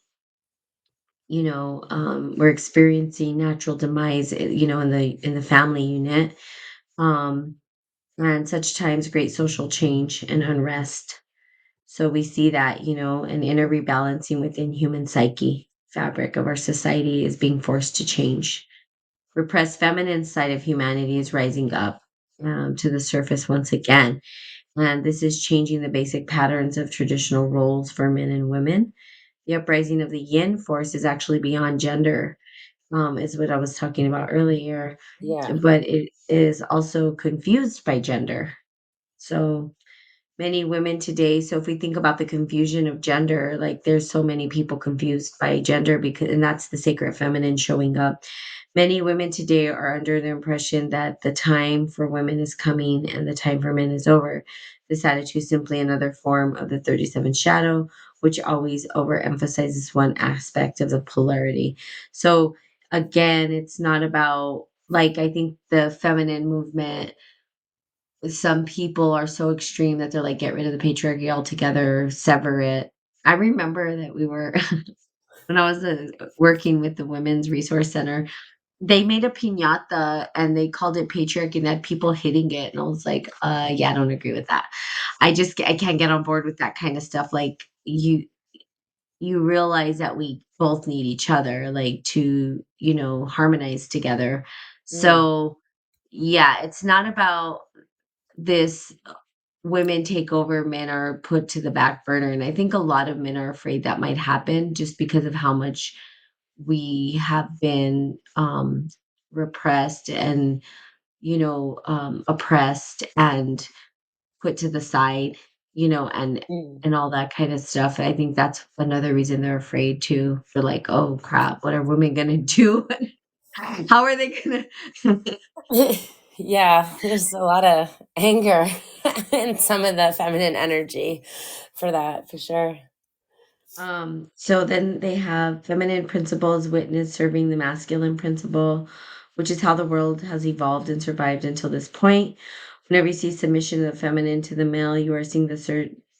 we're experiencing natural demise, in the family unit. Um, and such times great social change and unrest. So we see that, an inner rebalancing within human psyche. Fabric of our society is being forced to change. Repressed feminine side of humanity is rising up. to the surface once again. And this is changing the basic patterns of traditional roles for men and women. The uprising of the yin force is actually beyond gender, is what I was talking about earlier, Yeah. but it is also confused by gender. So many women today, so if we think about the confusion of gender, like there's so many people confused by gender because, and that's the sacred feminine showing up. Many women today are under the impression that the time for women is coming and the time for men is over. This attitude is simply another form of the 37 shadow, which always overemphasizes one aspect of the polarity. So again, it's not about, like, I think the feminine movement, some people are so extreme that they're like, get rid of the patriarchy altogether, sever it. I remember that we were when I was working with the Women's Resource Center, they made a piñata and they called it patriarchy and had people hitting it. And I was like, yeah, I don't agree with that. I can't get on board with that kind of stuff. Like you realize that we both need each other, like to, harmonize together. Mm, So yeah, it's not about this women take over, men are put to the back burner. And I think a lot of men are afraid that might happen just because of how much we have been repressed and, oppressed and put to the side, and mm. all that kind of stuff. I think that's another reason they're afraid too. They're like, oh crap, what are women gonna do? How are they gonna Yeah, there's a lot of anger in some of the feminine energy for that, for sure. So then they have feminine principles witness serving the masculine principle, which is how the world has evolved and survived until this point. Whenever you see submission of the feminine to the male, you are seeing the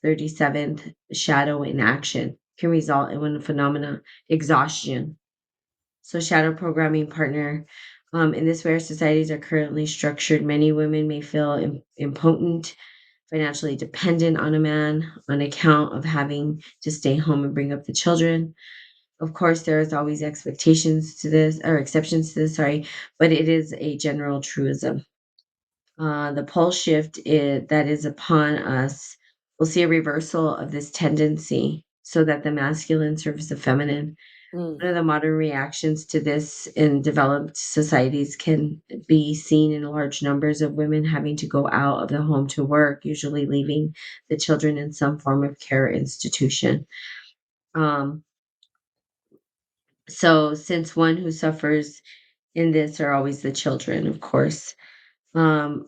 37th shadow in action. Can result in one phenomena, exhaustion. So shadow programming partner. In this way, our societies are currently structured. Many women may feel impotent, financially dependent on a man on account of having to stay home and bring up the children. Of course, there is always expectations to this or exceptions to this, sorry, but it is a general truism. The pole shift that is upon us will see a reversal of this tendency so that the masculine serves the feminine. Mm, One of the modern reactions to this in developed societies can be seen in large numbers of women having to go out of the home to work, usually leaving the children in some form of care institution. Um, so, since one who suffers in this are always the children, of course,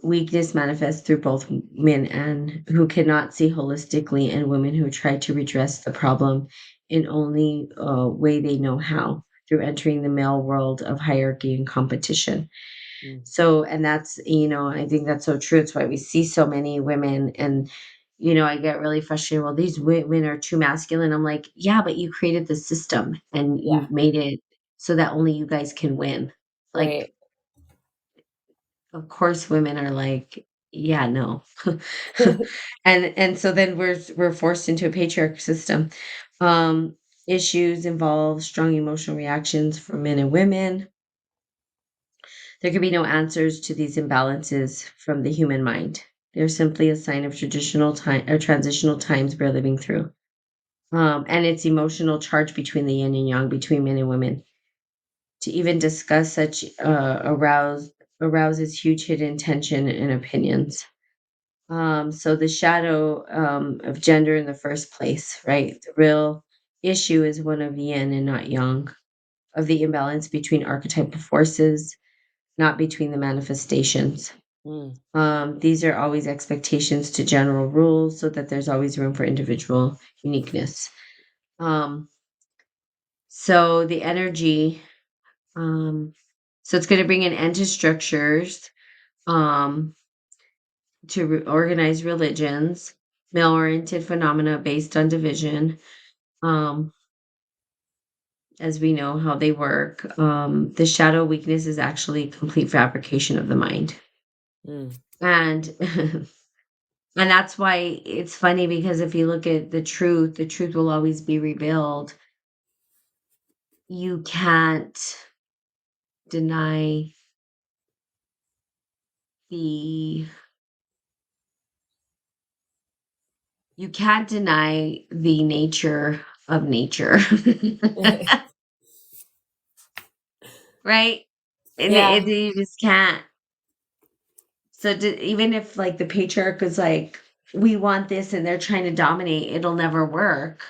weakness manifests through both men and who cannot see holistically, and women who try to redress the problem in only way they know how through entering the male world of hierarchy and competition. mm. So, and that's, I think that's so true. It's why we see so many women and, I get really frustrated. Well, these women are too masculine. I'm like, yeah, but you created the system and Yeah, you've made it so that only you guys can win. Like, right. of course, women are like, yeah, no. And so then we're forced into a patriarch system. Um, Issues involve strong emotional reactions for men and women. There can be no answers to these imbalances from the human mind. They're simply a sign of traditional time or transitional times we're living through. And it's emotional charge between the yin and yang, between men and women. To even discuss such arouses huge hidden tension and opinions. So the shadow of gender in the first place, right? The real issue is one of yin and not yang, of the imbalance between archetypal forces, not between the manifestations. Mm, These are always expectations to general rules so that there's always room for individual uniqueness. Um, so the energy, um, so it's going to bring an end to structures, um, to organize religions, male-oriented phenomena based on division, um, as we know how they work. The shadow weakness is actually complete fabrication of the mind. mm. And and that's why it's funny because if you look at the truth will always be revealed. You can't deny the you can't deny the nature of nature. Right? And Yeah. you just can't. So even if like the patriarch is like, we want this and they're trying to dominate, it'll never work.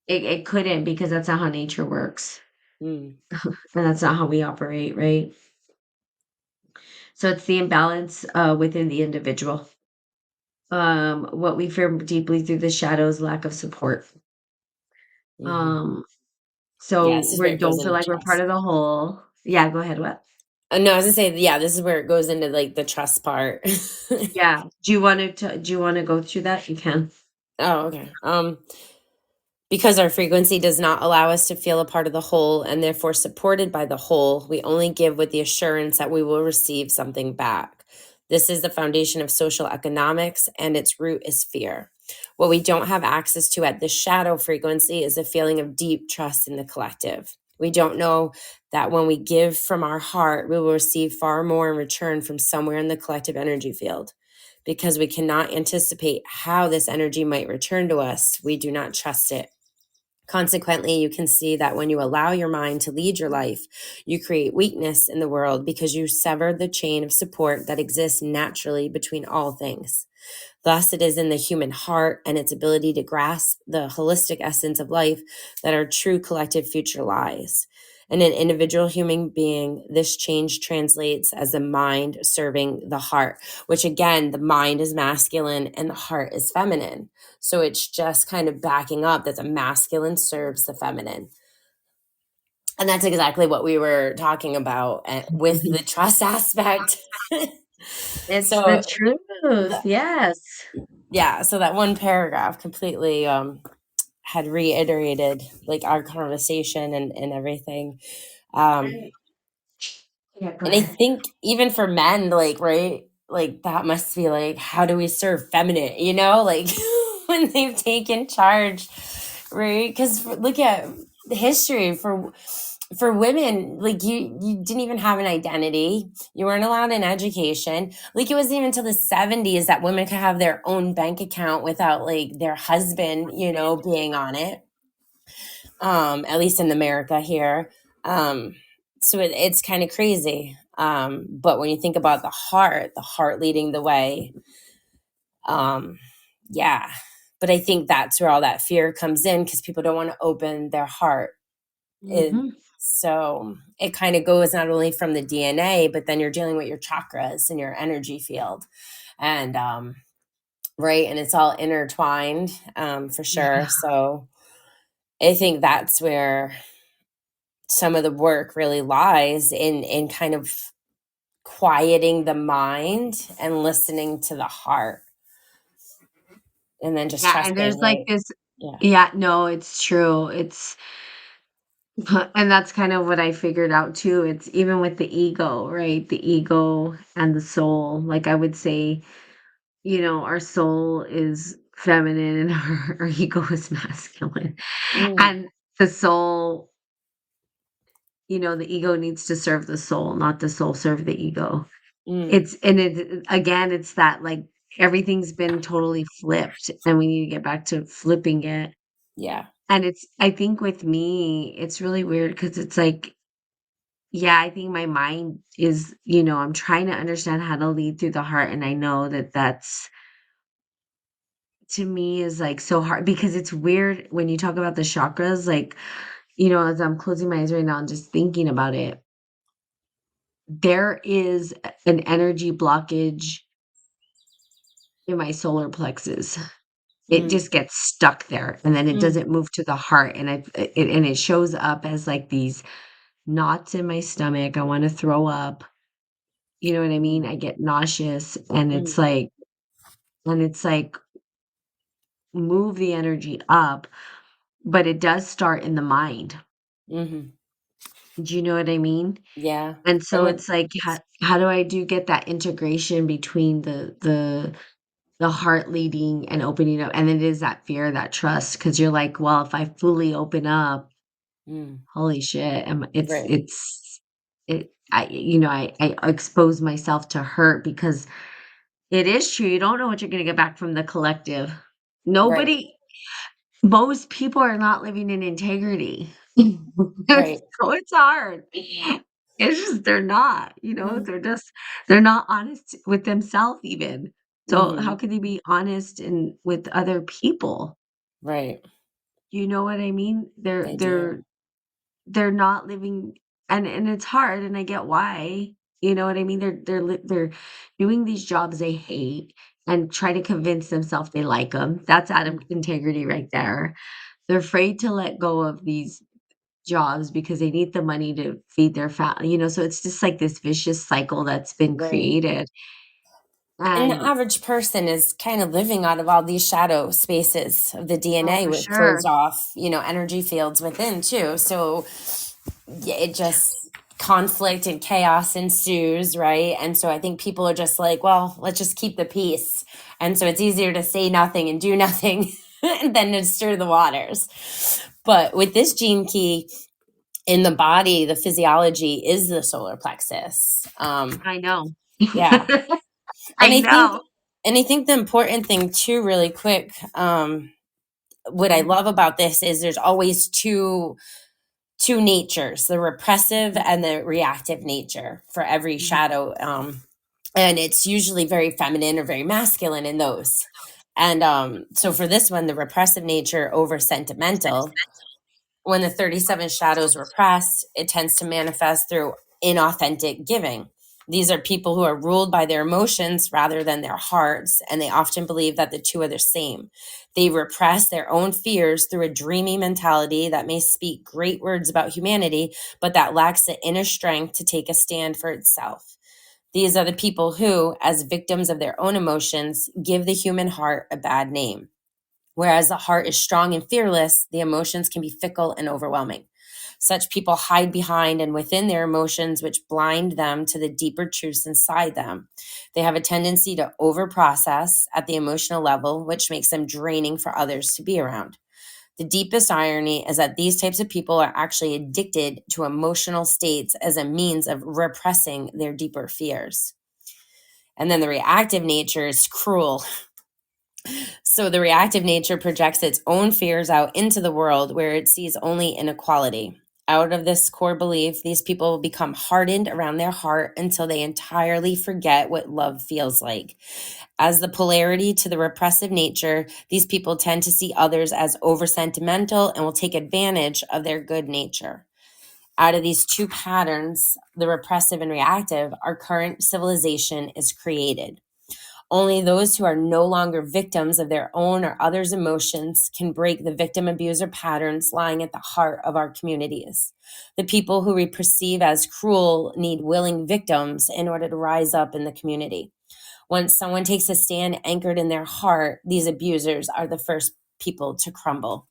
It couldn't because that's not how nature works. Mm. And that's not how we operate, right? So it's the imbalance within the individual. What we fear deeply through the shadows, lack of support. Mhm. Um, Yeah, so this is where we it goes don't feel into like we're part trust. of the whole. Yeah, go ahead. What? No, I was gonna say, yeah, this is where it goes into like the trust part. Yeah. Do you want to go through that? You can. Oh, okay. Because our frequency does not allow us to feel a part of the whole and therefore supported by the whole, we only give with the assurance that we will receive something back. This is the foundation of social economics, and its root is fear. What we don't have access to at the shadow frequency is a feeling of deep trust in the collective. We don't know that when we give from our heart, we will receive far more in return from somewhere in the collective energy field. Because we cannot anticipate how this energy might return to us, we do not trust it. Consequently, you can see that when you allow your mind to lead your life, you create weakness in the world because you sever the chain of support that exists naturally between all things. Thus, it is in the human heart and its ability to grasp the holistic essence of life that our true collective future lies. In an individual human being, this change translates as the mind serving the heart, which again, the mind is masculine and the heart is feminine. So it's just kind of backing up that the masculine serves the feminine. And that's exactly what we were talking about with the trust aspect. It's the So, truth. Yes. yeah, so that one paragraph completely had reiterated like our conversation and everything. um Yeah, go and I ahead. think even for men, like, right, like that must be like, how do we serve feminine, like when they've taken charge, right? Because look at the history for women, like you didn't even have an identity, you weren't allowed an education, like it wasn't even until the 70s that women could have their own bank account without like their husband, being on it, at least in America here. So it's kind of crazy. But when you think about the heart leading the way, um, yeah. But I think that's where all that fear comes in because people don't want to open their heart. It, Mhm. so it kind of goes not only from the DNA, but then you're dealing with your chakras and your energy field. And right. And it's all intertwined, for sure. Yeah. So I think that's where some of the work really lies in kind of quieting the mind and listening to the heart and then just Yeah, and there's trusting, like right? this. Yeah. Yeah, no, it's true. It's and that's kind of what I figured out too. It's even with the ego, right? The ego and the soul. Like I would say, our soul is feminine and our ego is masculine. Mm, And the soul, the ego needs to serve the soul, not the soul serve the ego. mm, It's and it again, it's that like everything's been totally flipped and we need to get back to flipping it. yeah. And I think with me, it's really weird because it's like, yeah, I think my mind is, I'm trying to understand how to lead through the heart. And I know that that's to me is like so hard because it's weird when you talk about the chakras, like, as I'm closing my eyes right now and just thinking about it, there is an energy blockage in my solar plexus. It Mm, just gets stuck there and then it mm, doesn't move to the heart. And it shows up as like these knots in my stomach. I want to throw up. You know what I mean? mm, I get nauseous and it's mm, like, move the energy up, but it does start in the mind. mhm. Do you know what I mean? Yeah. And And so when it's like, how do I do get that integration between the heart leading and opening up? And it is that fear, that trust, because you're like, well, if I fully open up, mm, holy shit, right. it. I expose myself to hurt because it is true. You don't know what you're going to get back from the collective. Right. Nobody, most people are not living in integrity. Right. So it's hard. It's just they're not, Mhm. they're not honest with themselves even. So how Mhm. can they be honest and with other people? Right. You know what I mean? I do. They're not living, and it's hard, and I get why, you know what I mean? They're doing these jobs they hate and try to convince themselves they like them. That's out of Mm. integrity right there. They're afraid to let go of these jobs because they need the money to feed their family, so it's just like this vicious cycle that's been Right. created, And the and average person is kind of living out of all these shadow spaces of the oh, DNA for with sure. closed off, energy fields within too. So yeah, it just conflict and chaos ensues, right? And so I think people are just like, well, let's just keep the peace. And so it's easier to say nothing and do nothing than to stir the waters. But with this gene key in the body, the physiology is the solar plexus. I know. Yeah. And I I think know. the important thing too, really quick, what I Mhm. love about this is there's always two natures, the repressive and the reactive nature for every Mhm. shadow. And it's usually very feminine or very masculine in those. And so for this one, the repressive nature over sentimental, when the 37 shadows repress, it tends to manifest through inauthentic giving. These are people who are ruled by their emotions rather than their hearts, and they often believe that the two are the same. They repress their own fears through a dreamy mentality that may speak great words about humanity, but that lacks the inner strength to take a stand for itself. These are the people who, as victims of their own emotions, give the human heart a bad name. Whereas the heart is strong and fearless, the emotions can be fickle and overwhelming. Such people hide behind and within their emotions, which blind them to the deeper truths inside them. They have a tendency to overprocess at the emotional level, which makes them draining for others to be around. The deepest irony is that these types of people are actually addicted to emotional states as a means of repressing their deeper fears. And then the reactive nature is cruel. So the reactive nature projects its own fears out into the world where it sees only inequality. Out of this core belief, these people become hardened around their heart until they entirely forget what love feels like. As the polarity to the repressive nature, these people tend to see others as over sentimental and will take advantage of their good nature. Out of these two patterns, the repressive and reactive, our current civilization is created. Only those who are no longer victims of their own or others' emotions can break the victim abuser patterns lying at the heart of our communities. The people who we perceive as cruel need willing victims in order to rise up in the community. Once someone takes a stand anchored in their heart, these abusers are the first people to crumble.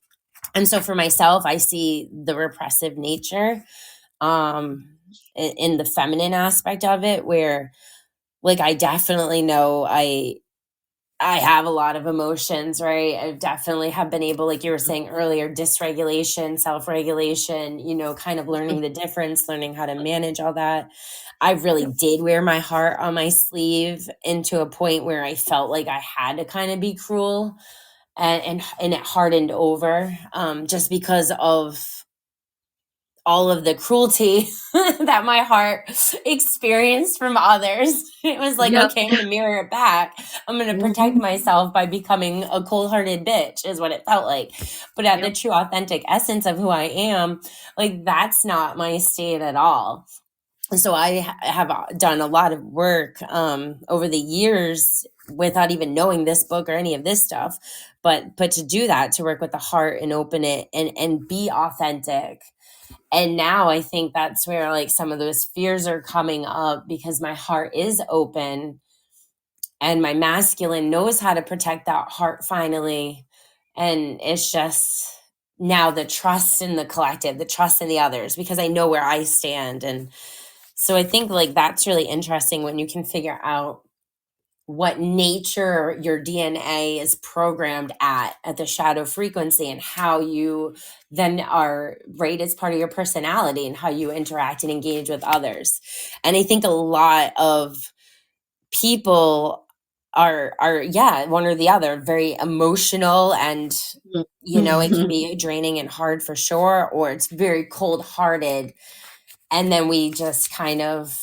And so for myself, I see the repressive nature in the feminine aspect of it, where like I definitely know I have a lot of emotions, right? I definitely have been able, like you were saying earlier, dysregulation, self regulation, kind of learning the difference, learning how to manage all that. I really Yep. did wear my heart on my sleeve into a point where I felt like I had to kind of be cruel and it hardened over just because of all of the cruelty that my heart experienced from others. It was like, Yep. okay, I'm going to mirror it back. I'm going to protect Mhm. myself by becoming a cold hearted bitch, is what it felt like. But at the Yep. true, authentic essence of who I am, like, that's not my state at all. So I have done a lot of work over the years without even knowing this book or any of this stuff, but to do that, to work with the heart and open it and be authentic. And now I think that's where like some of those fears are coming up because my heart is open and my masculine knows how to protect that heart finally. And it's just now the trust in the collective, the trust in the others, because I know where I stand. And so I think like that's really interesting when you can figure out what nature your DNA is programmed at the shadow frequency, and how you then are right as part of your personality and how you interact and engage with others. And I think a lot of people are yeah, one or the other, very emotional, and it can be draining and hard for sure, or it's very cold hearted, and then we just kind of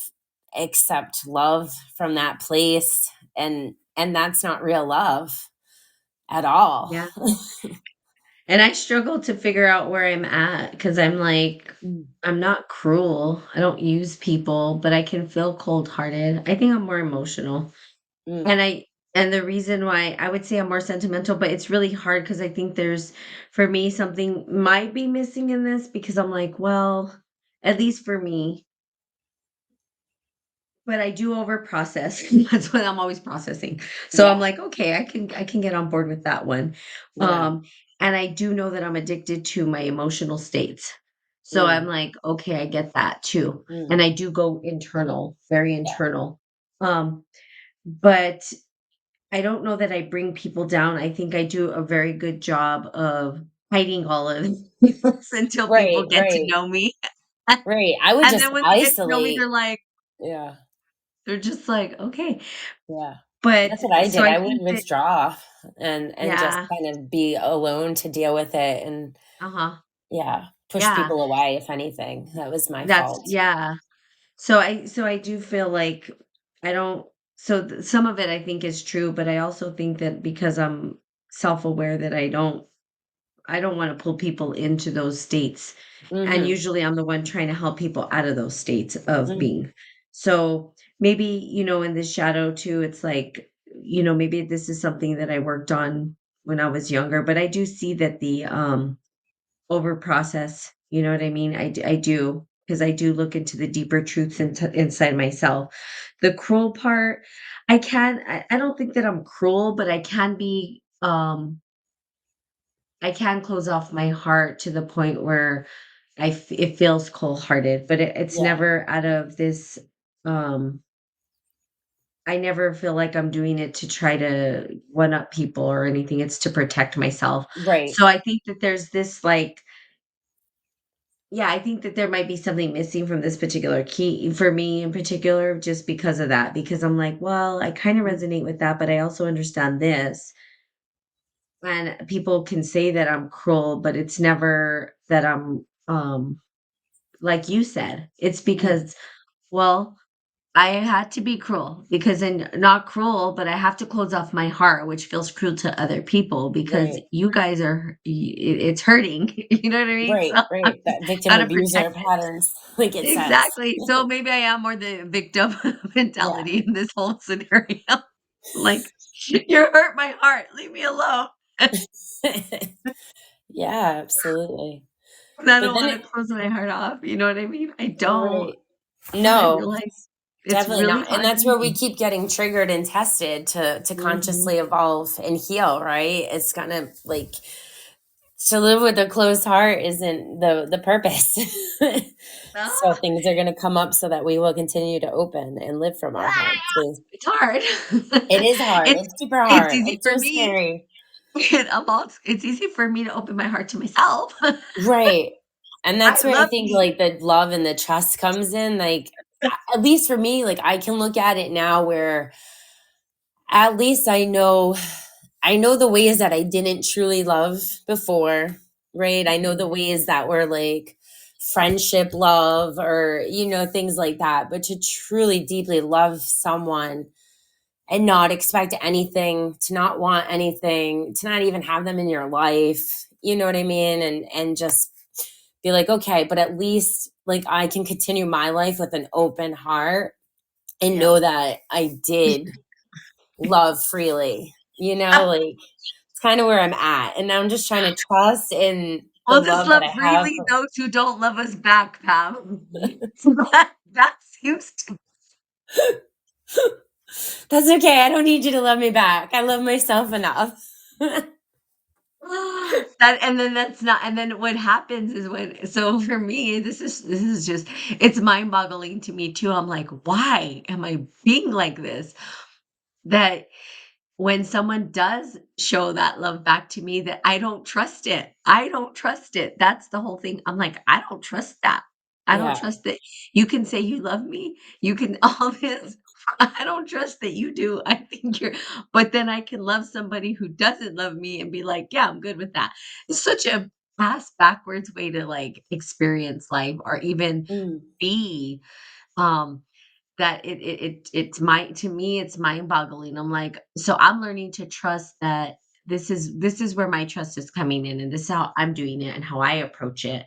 accept love from that place, and that's not real love at all. Yeah. And I struggle to figure out where I'm at because I'm like, Mm, I'm not cruel. I don't use people, but I can feel cold-hearted. I think I'm more emotional. mm, And I and the reason why I would say I'm more sentimental, but it's really hard because I think there's for me something might be missing in this because I'm like, well, at least for me, but I do over process. That's what I'm always processing. So I'm yeah, like, okay, I can get on board with that one. yeah, Um, and I do know that I'm addicted to my emotional states. So I'm mm, like, okay, I get that too. And mm, I do go internal, very yeah, internal. But I don't know that I bring people down. I think I do a very good job of hiding all of this until people right, get to right, know me. right. I would And just then when they get to know me, isolate. they're just like, okay. Yeah. But That's what I so did. I I would think that withdraw and just yeah, kind of be alone to deal with it, and uh-huh. yeah, push Yeah, people away if anything. That was my that's fault. yeah. So I do feel like I don't some of it I think is true, but I also think that because I'm self-aware that I don't wanna pull people into those states, and Mhm. usually I'm the one trying to help people out of those states of Mm, being. So, maybe, in the shadow too, it's like, maybe this is something that I worked on when I was younger, but I do see that the, over process, you know what I mean? I do, because I do look into the deeper truths inside myself. The cruel part, I don't think that I'm cruel, but I can close off my heart to the point where it feels cold-hearted, but it's yeah. never out of this, um I never feel like I'm doing it to try to one up people or anything, it's to protect myself. Right. So I think that there's this, like yeah, I think that there might be something missing from this particular key for me in particular, just because of that, because I'm like, "Well, I kinda Mm, resonate with that, but I also understand this." And people can say that I'm cruel, but it's never that I'm, like you said, it's mm, because, well, I had to be cruel because not cruel, but I have to close off my heart, which feels cruel to other people because right. you guys it's hurting. You know what I mean? Right, So I'm right. just That victim gotta protect abuser it. patterns, like it says. Exactly. So maybe I am more the victim Yeah. mentality in this whole scenario. Like, you hurt my heart. Leave me alone. Yeah, absolutely. I But don't then want to close my heart off. You know what I mean? I don't. right. And I No, realize it's definitely really not. And hard that's for where we me. keep getting triggered and tested to Mhm. consciously evolve and heal, right? It's kind of like to live with a closed heart isn't the purpose. So Ah, things are going to come up so that we will continue to open and live from our heart ah, space. it's hard. It is hard. It's It's super it's hard. easy It's for so me. scary. It's easy for me to open my heart to myself. Right. And I that's where I love think me. like the love and the trust comes in. Like, at least for me, like I can look at it now where at least I know the ways that I didn't truly love before, right? I know Mhm. the ways that were like friendship love, or things like that. But to truly deeply love someone and not expect anything, to not want anything, to not even have them in your life, you know what I mean? And just be like, okay, but at least like I can continue my life with an open heart and Yeah. know that I did love freely, like it's kind of where I'm at. And now I'm just trying to trust in the We'll just love that love I have. freely those who don't love us back, Pam. So that seems to That's okay. I don't need you to love me back. I love myself enough. that and then that's not and then what happens is so for me, this is just it's mind-boggling to me too. I'm like, "Why am I being like this?" that when someone does show that love back to me, that I don't trust it. I don't trust it. That's the whole thing. I'm like, I don't trust that. I don't Yeah. trust that you can say you love me. You can all this. I don't trust that you do. I think you're, but then I can love somebody who doesn't love me and be like, yeah, I'm good with that. It's such a ass backwards way to like experience life or even Mm, be. Um, that it's my to me, it's mind-boggling. I'm like, so I'm learning to trust that this is where my trust is coming in, and this is how I'm doing it and how I approach it,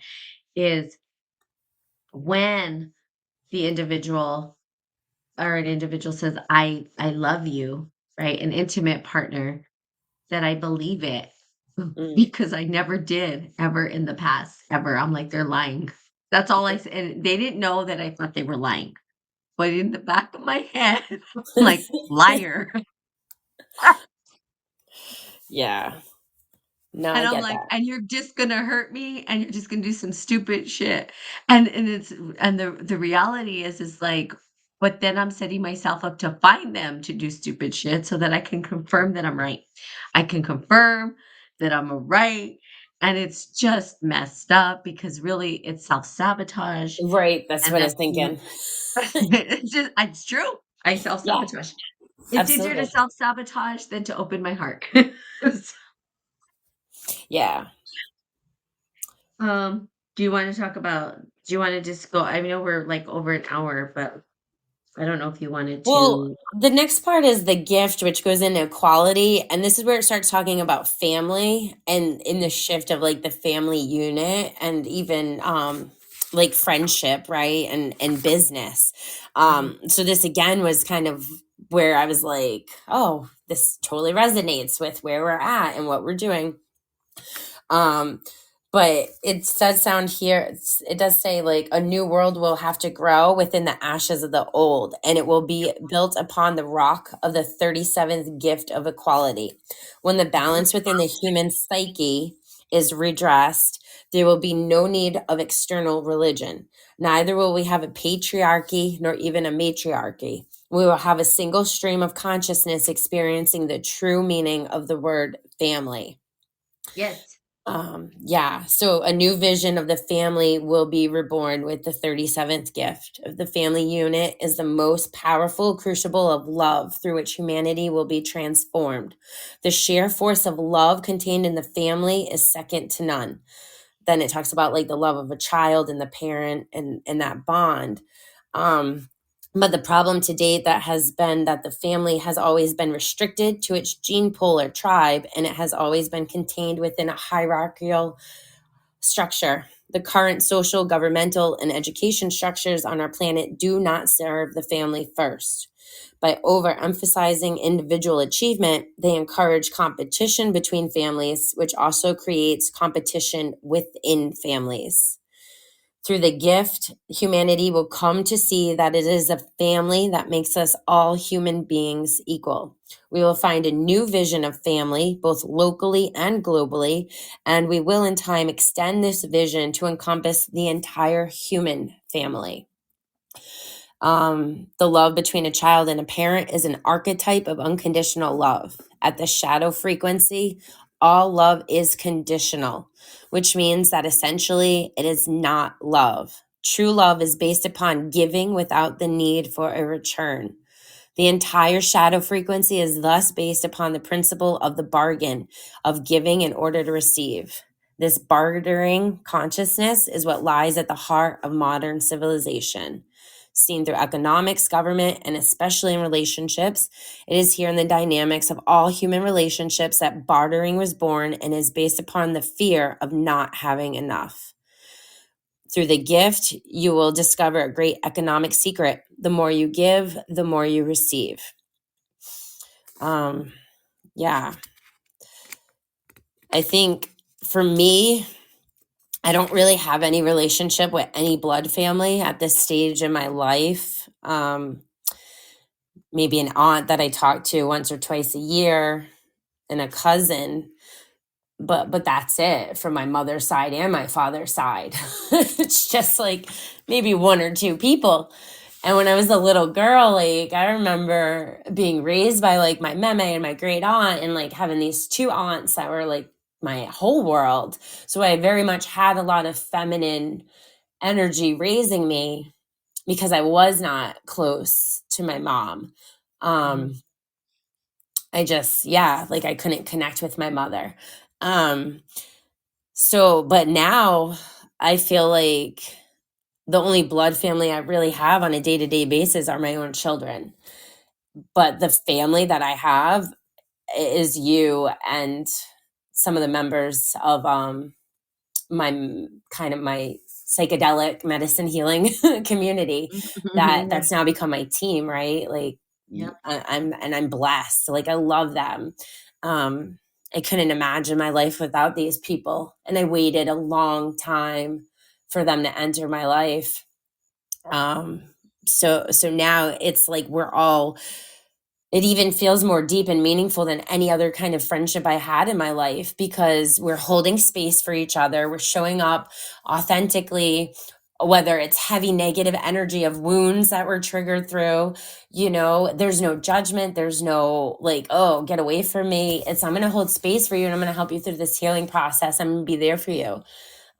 is when the individual or an individual says, I love you, right? An intimate partner, that I believe it mm. because I never did ever in the past, ever. I'm like, they're lying. That's all I said. And they didn't know that I thought they were lying. But in the back of my head, I'm like, liar. Yeah. No, And I I'm get like, that. and you're just gonna hurt me and you're just gonna do some stupid shit. And it's and the reality is like, but then I'm setting myself up to find them to do stupid shit so that I can confirm that I'm right. I can confirm that I'm right. And it's just messed up because really it's self-sabotage. Right. That's And what I was that's thinking. it's just it's true. I Yeah, self-sabotage. It's easier to absolutely. self-sabotage than to open my heart. Yeah. Do you wanna talk about do you wanna just go I know we're, like, over an hour, but I don't know if you wanted Well, to. the next part is the gift, which goes into equality. And this is where it starts talking about family and in the shift of like the family unit and even like friendship, right? And business. Mhm. So this again was kind of where I was like, oh, this totally resonates with where we're at and what we're doing. Um, but it does sound here, it does say like a new world will have to grow within the ashes of the old, and it will be built upon the rock of the 37th gift of equality. When the balance within the human psyche is redressed, there will be no need of external religion. Neither will we have a patriarchy nor even a matriarchy. We will have a single stream of consciousness experiencing the true meaning of the word family. Yes. Yeah, so a new vision of the family will be reborn with the 37th gift of the family unit is the most powerful crucible of love through which humanity will be transformed. The sheer force of love contained in the family is second to none. Then it talks about like the love of a child and the parent and that bond. Um, but the problem to date that has been that the family has always been restricted to its gene pool or tribe, and it has always been contained within a hierarchical structure. The current social, governmental, and education structures on our planet do not serve the family first. By overemphasizing individual achievement, they encourage competition between families, which also creates competition within families. Through the gift, humanity will come to see that it is a family that makes us all human beings equal. We will find a new vision of family, both locally and globally, and we will in time extend this vision to encompass the entire human family. The love between a child and a parent is an archetype of unconditional love. At the shadow frequency, all love is conditional, which means that essentially it is not love. True love is based upon giving without the need for a return. The entire shadow frequency is thus based upon the principle of the bargain of giving in order to receive. This bartering consciousness is what lies at the heart of modern civilization. Seen through economics, government, and especially in relationships, it is here in the dynamics of all human relationships that bartering was born and is based upon the fear of not having enough. Through the gift, you will discover a great economic secret. The more you give, the more you receive. Um, yeah, I think for me, I don't really have any relationship with any blood family at this stage in my life. Maybe an aunt that I talk to once or twice a year, and a cousin, but that's it from my mother's side and my father's side. It's just like maybe one or two people. And when I was a little girl, like I remember being raised by like my meme and my great aunt and like having these two aunts that were like my whole world. So I very much had a lot of feminine energy raising me because I was not close to my mom. Mhm. Um I just, yeah, like I couldn't connect with my mother. Um so but now I feel like the only blood family I really have on a day-to-day basis are my own children. But the family that I have is you and some of the members of kind of my psychedelic medicine healing community Yeah. that's now become my team, right? Like Yep. I'm blessed. Like I love them. Um, I couldn't imagine my life without these people, and I waited a long time for them to enter my life. Um, so now it's like we're all it even feels more deep and meaningful than any other kind of friendship I had in my life because we're holding space for each other. We're showing up authentically, whether it's heavy negative energy of wounds that were triggered through, there's no judgment. There's no like, oh, get away from me. It's, I'm going to hold space for you and I'm going to help you through this healing process. I'm going to be there for you.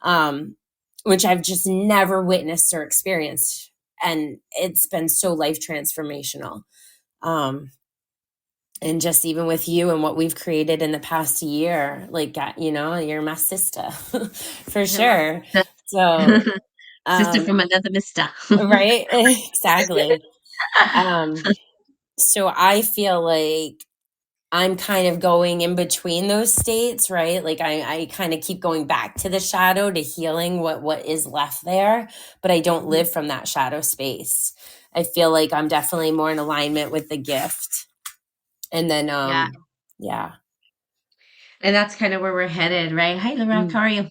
Um, which I've just never witnessed or experienced. And it's been so life transformational. Um, and just even with you and what we've created in the past year, like you're my sister for I love sure. that. So Sister um from another mister. right. Exactly. um so I feel like I'm kind of going in between those states, right? Like I kind of keep going back to the shadow to healing what is left there, but I don't Mhm. live from that shadow space. I feel like I'm definitely more in alignment with the gift. And then Yeah, yeah. and that's kind of where we're headed, right? Hi, Laura, how Mm. are you?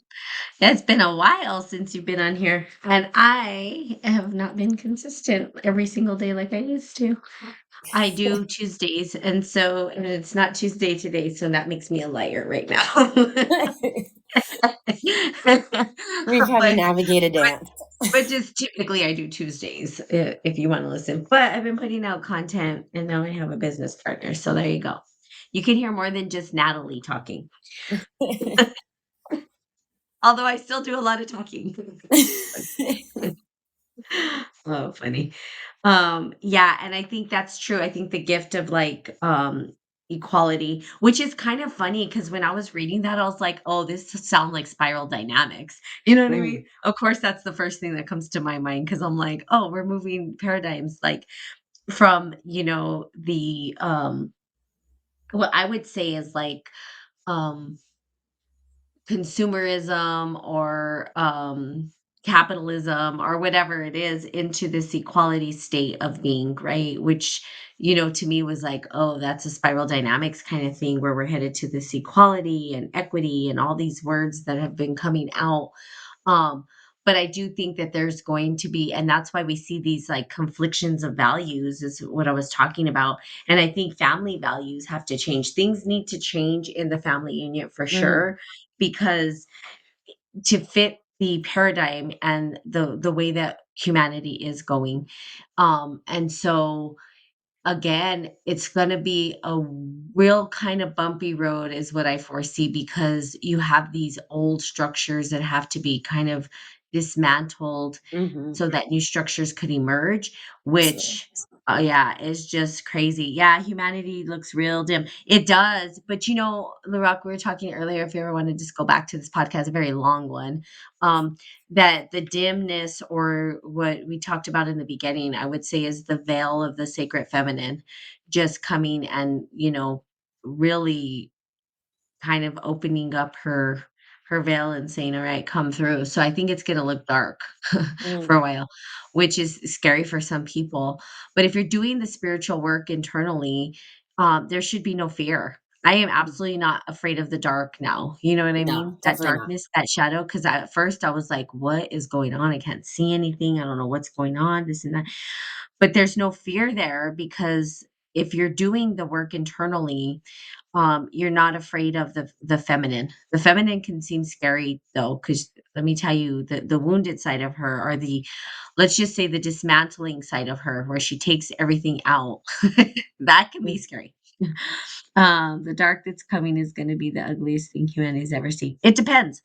It's been a while since you've been on here, and I have not been consistent every single day like I used to. I do Tuesdays, and it's not Tuesday today, so that makes me a liar right now. We've had to But navigate a but dance. but just typically I do Tuesdays, if you wanna listen. But I've been putting out content, and now I have a business partner, so there you go. You can hear more than just Natalie talking, although I still do a lot of talking. Oh, funny. Yeah, and I think that's true. I think the gift of like equality, which is kind of funny because when I was reading that, I was like, oh, this sounds like spiral dynamics. You know what I Mm, mean? Of course, that's the first thing that comes to my mind because I'm like, oh, we're moving paradigms like from, the what I would say is like um consumerism or capitalism or whatever it is into this equality state of being, right? Which, to me was like, oh, that's a spiral dynamics kind of thing where we're headed to this equality and equity and all these words that have been coming out. um but I do think that there's going to be, and that's why we see these like conflictions of values is what I was talking about. And I think family values have to change. Things need to change in the family unit for mhm, sure, because to fit the paradigm and the way that humanity is going. And so again, it's going to be a real kind of bumpy road is what I foresee, because you have these old structures that have to be kind of dismantled mhm. so that new structures could emerge, So, which, yeah, is just crazy. Yeah, humanity looks real dim. It does. But, Larock, we were talking earlier, if you ever want to just go back to this podcast, a very long one, um, that the dimness, or what we talked about in the beginning, I would say is the veil of the sacred feminine just coming and, really kind of opening up her veil and saying, "All right, come through." So I think it's gonna look dark for mm, a while, which is scary for some people. But if you're doing the spiritual work internally, there should be no fear. I am mm. absolutely not afraid of the dark now. You know what I No, mean? That definitely not. darkness, that shadow. Because at first I was like, "What is going on? I can't see anything. I don't know what's going on. This and that." But there's no fear there, because if you're doing the work internally, you're not afraid of the feminine. The feminine can seem scary though, because let me tell you, the wounded side of her, or the, let's just say, the dismantling side of her, where she takes everything out. That can be Mm, scary. The dark that's coming is going to be the ugliest thing humanity's ever seen. It depends.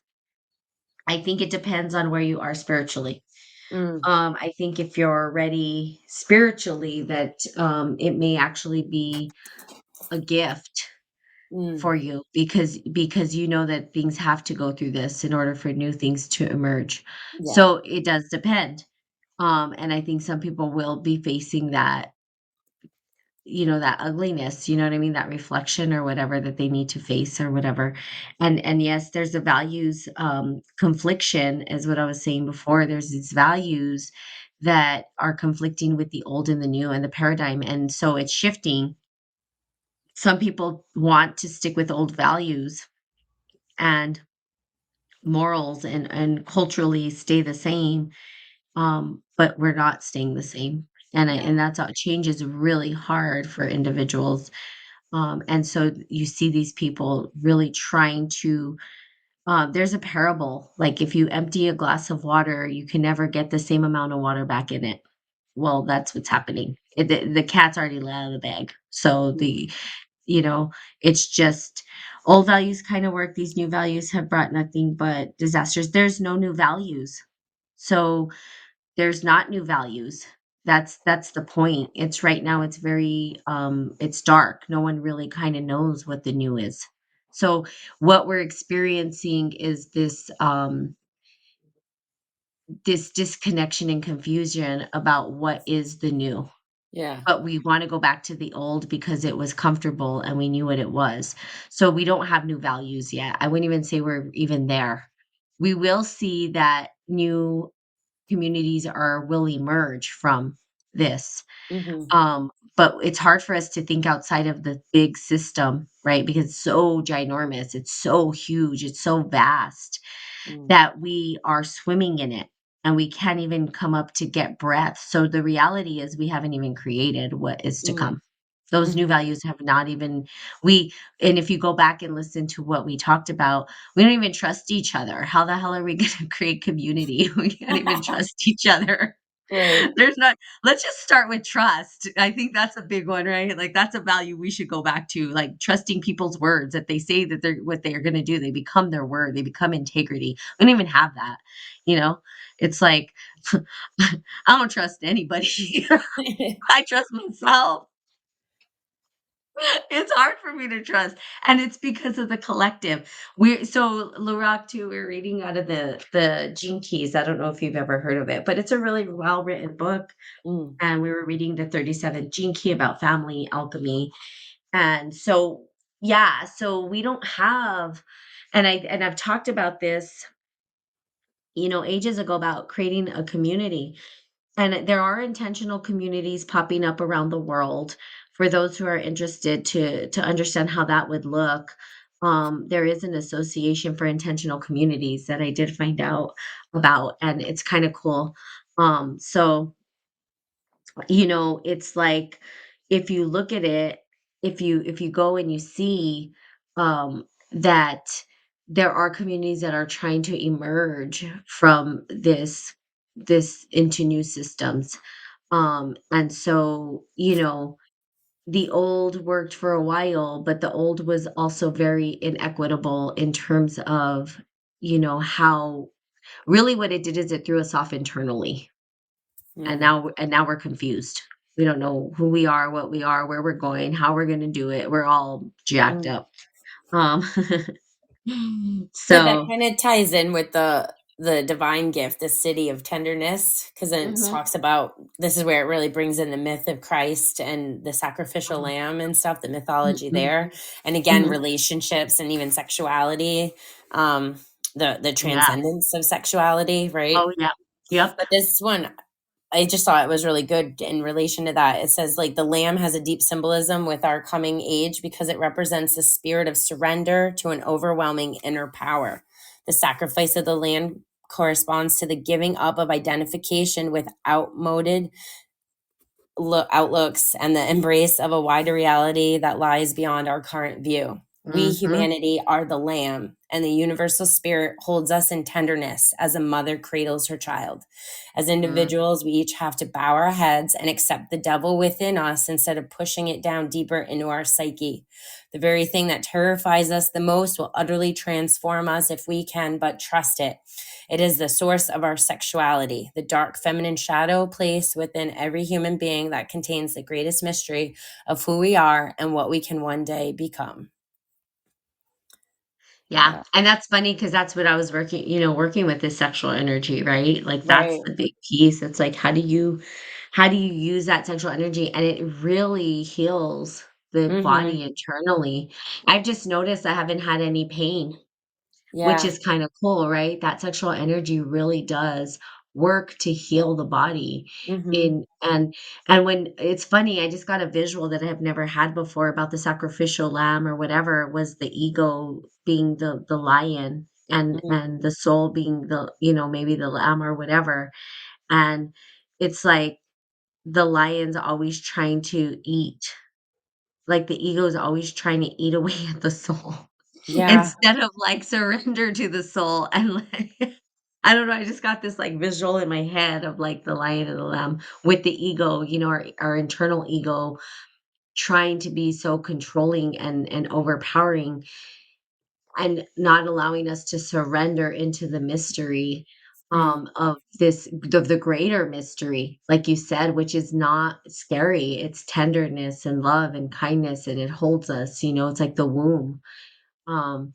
I think it depends on where you are spiritually. mm, I think if you're ready spiritually, that it may actually be a gift mm. for you, because you know that things have to go through this in order for new things to emerge. Yeah. So it does depend. And I think some people will be facing that, that ugliness, you know what I mean? That reflection or whatever that they need to face or whatever. And yes, there's a values confliction, is what I was saying before. There's these values that are conflicting with the old and the new and the paradigm. And so it's shifting. Some people want to stick with old values and morals, and culturally stay the same, but we're not staying the same. Yeah. And that's how change is really hard for individuals. And so you see these people really trying to, there's a parable, like if you empty a glass of water, you can never get the same amount of water back in it. Well, that's what's happening. The cat's already let out of the bag. So Mm, you know, it's just old values kind of work. These new values have brought nothing but disasters. There's no new values. So there's not new values. That's the point. It's right now, it's very it's dark. No one really kind of knows what the new is. So what we're experiencing is this disconnection and confusion about what is the new. yeah. But we want to go back to the old because it was comfortable and we knew what it was. So we don't have new values yet. I wouldn't even say we're even there. We will see that new communities will emerge from this. Hmm. But it's hard for us to think outside of the big system, right? Because it's so ginormous, it's so huge, it's so vast Mm, that we are swimming in it and we can't even come up to get breath. So the reality is we haven't even created what is to mm, come. Those new hmm. values have not even we and if you go back and listen to what we talked about, we don't even trust each other. How the hell are we going to create community? We can't even trust each other. Right. There's not Let's just start with trust. I think that's a big one, right? Like that's a value we should go back to, like trusting people's words, that they say that they're what they are going to do. They become their word. They become integrity. We don't even have that. You know, it's like I don't trust anybody. I trust myself. It's hard for me to trust, and it's because of the collective. Larock too. We're reading out of the Gene Keys. I don't know if you've ever heard of it, but it's a really well written book. Mm, And we were reading the 37th Gene Key about family alchemy. And so, yeah, so we don't have, and I've talked about this, ages ago, about creating a community. And there are intentional communities popping up around the world for those who are interested to understand how that would look. There is an association for intentional communities that I did find out about, and it's kind of cool. So it's like, if you look at it, if you go and you see that there are communities that are trying to emerge from this into new systems. And so, the old worked for a while, but the old was also very inequitable in terms of, how really what it did is it threw us off internally. And mm, now we're confused. We don't know who we are, what we are, where we're going, how we're gonna do it. We're all jacked mm. up. Um, So that so kind of ties in with the divine gift, the city of tenderness, because it mhm, talks about, this is where it really brings in the myth of Christ and the sacrificial mhm, lamb and stuff, the mythology mhm, there, and again mhm. relationships and even sexuality, um, the Yeah. transcendence of sexuality, right? Oh, yeah. Yep. But this one, I just thought it was really good in relation to that. It says, like, the lamb has a deep symbolism with our coming age because it represents the spirit of surrender to an overwhelming inner power. The sacrifice of the lamb corresponds to the giving up of identification with outmoded outlooks and the embrace of a wider reality that lies beyond our current view. We, Mhm. humanity, are the lamb, and the universal spirit holds us in tenderness as a mother cradles her child. As Mm. individuals, we each have to bow our heads and accept the devil within us instead of pushing it down deeper into our psyche. The very thing that terrifies us the most will utterly transform us if we can but trust it. It is the source of our sexuality, the dark feminine shadow place within every human being that contains the greatest mystery of who we are and what we can one day become. Yeah, Yeah. and that's funny because that's what I was working with this sexual energy, right? Like, that's Right. the big piece. It's like, how do you use that sexual energy? And it really heals the Mhm. body internally. I've just noticed I haven't had any pain. Which Yeah. is kinda cool, right? That sexual energy really does work to heal the body Mhm. in and when it's funny, I just got a visual that I have never had before about the sacrificial lamb or whatever, was the ego being the lion Mhm. and the soul being maybe the lamb or whatever, and it's like the lion's always trying to eat, like, the ego is always trying to eat away at the soul. Yeah. Instead of, like, surrender to the soul and, like I don't know, I just got this, like, visual in my head of, like, the lion and the lamb with the ego, our internal ego trying to be so controlling and overpowering and not allowing us to surrender into the mystery, Mm. of the greater mystery, like you said, which is not scary, it's tenderness and love and kindness, and it holds us, it's like the womb. Um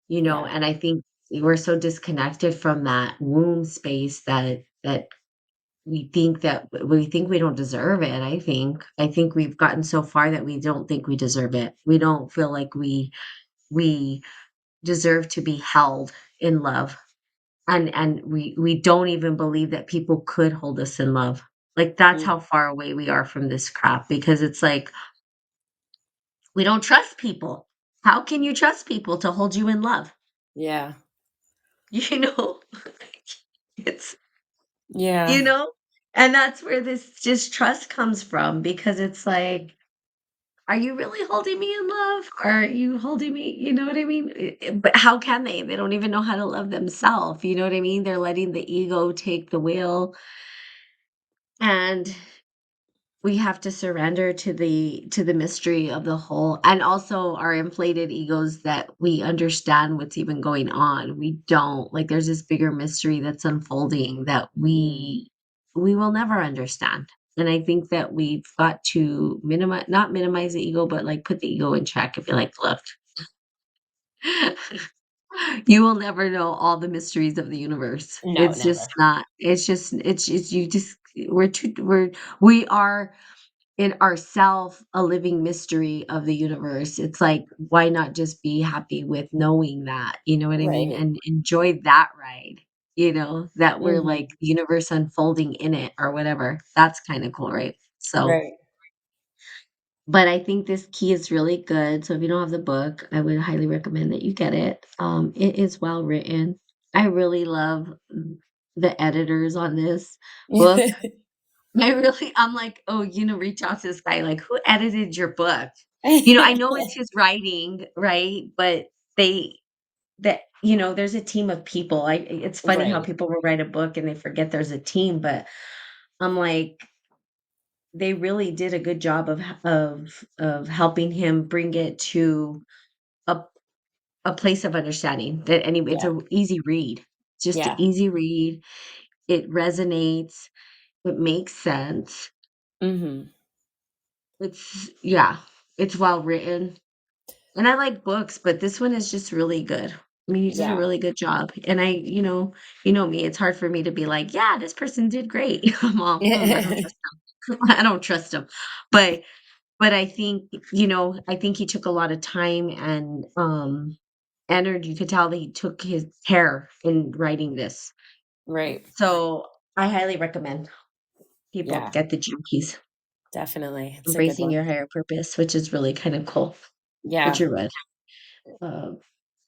Yeah. and I think we're so disconnected from that womb space that we think we don't deserve it, I think we've gotten so far that we don't think we deserve it. We don't feel like we deserve to be held in love, and we don't even believe that people could hold us in love. Like, that's Mm. how far away we are from this crap because it's like, we don't trust people. How can you trust people to hold you in love? Yeah. You know? It's Yeah. you know? And that's where this distrust comes from because it's like, "Are you really holding me in love? Or are you holding me" you know what I mean? But how can they? They don't even know how to love themselves. You know what I mean? They're letting the ego take the wheel, and we have to surrender to the mystery of the whole, and also our inflated egos that we understand what's even going on. We don't. Like, there's this bigger mystery that's unfolding that Mm. we will never understand. And I think that we've got to minimize not minimize the ego, but, like, put the ego in check and be like, "Look, you will never know all the mysteries of the universe. No, It's never. just not. It's you just we are in ourself a living mystery of the universe. It's like, why not just be happy with knowing that, you know what I mean? Right. And enjoy that ride, that we're like Mhm. the universe unfolding in it or whatever. That's kind of cool, right? So, Right. but I think this key is really good. So if you don't have the book, I would highly recommend that you get it. It is well written. I really love the editors on this book. I'm like, "Oh, reach out to this guy, like, who edited your book?" I know it's his writing, right? But there's a team of people. It's funny how Right. people will write a book and they forget there's a team, but I'm like, they really did a good job of helping him bring it to a a place of understanding that it's Yeah. a easy read. Just an Yeah. easy read. It resonates. It makes sense. Mhm. Yeah, it's well written. And I like books, but this one is just really good. I mean, he did a Yeah. really good job. And you know me, it's hard for me to be like, yeah, this person did great. I'm all, I don't trust them. I don't trust them. But I think he took a lot of time and energy. You could tell that he took his care in writing this. Right. So I highly recommend people Yeah, get the Gene Keys, definitely. It's a good Embracing one. Your Higher Purpose, which is really kind of cool. What Yeah. you read. Um,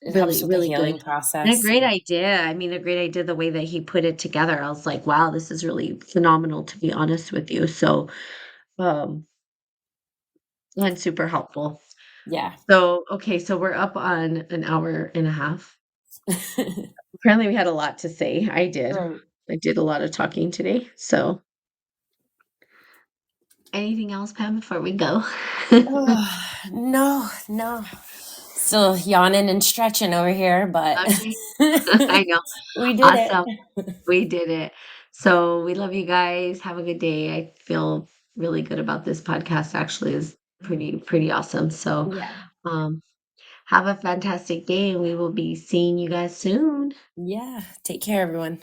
It helps Really, with the really good. healing And a process. great idea. I mean, a great idea the way that he put it together. I was like, "Wow, this is really phenomenal," to be honest with you. So, um, and super helpful. Yeah. So, okay, so we're up on an hour and a half. Apparently, we had a lot to say. I did. Right. I did a lot of talking today. So, anything else, Pam, before we go? Oh, no, no. Still yawning and stretching over here, but Okay. I know. we did it. Awesome. We did it. So we love you guys. Have a good day. I feel really good about this podcast actually is pretty awesome. So Yeah. um have a fantastic day and we will be seeing you guys soon. Yeah. Take care, everyone.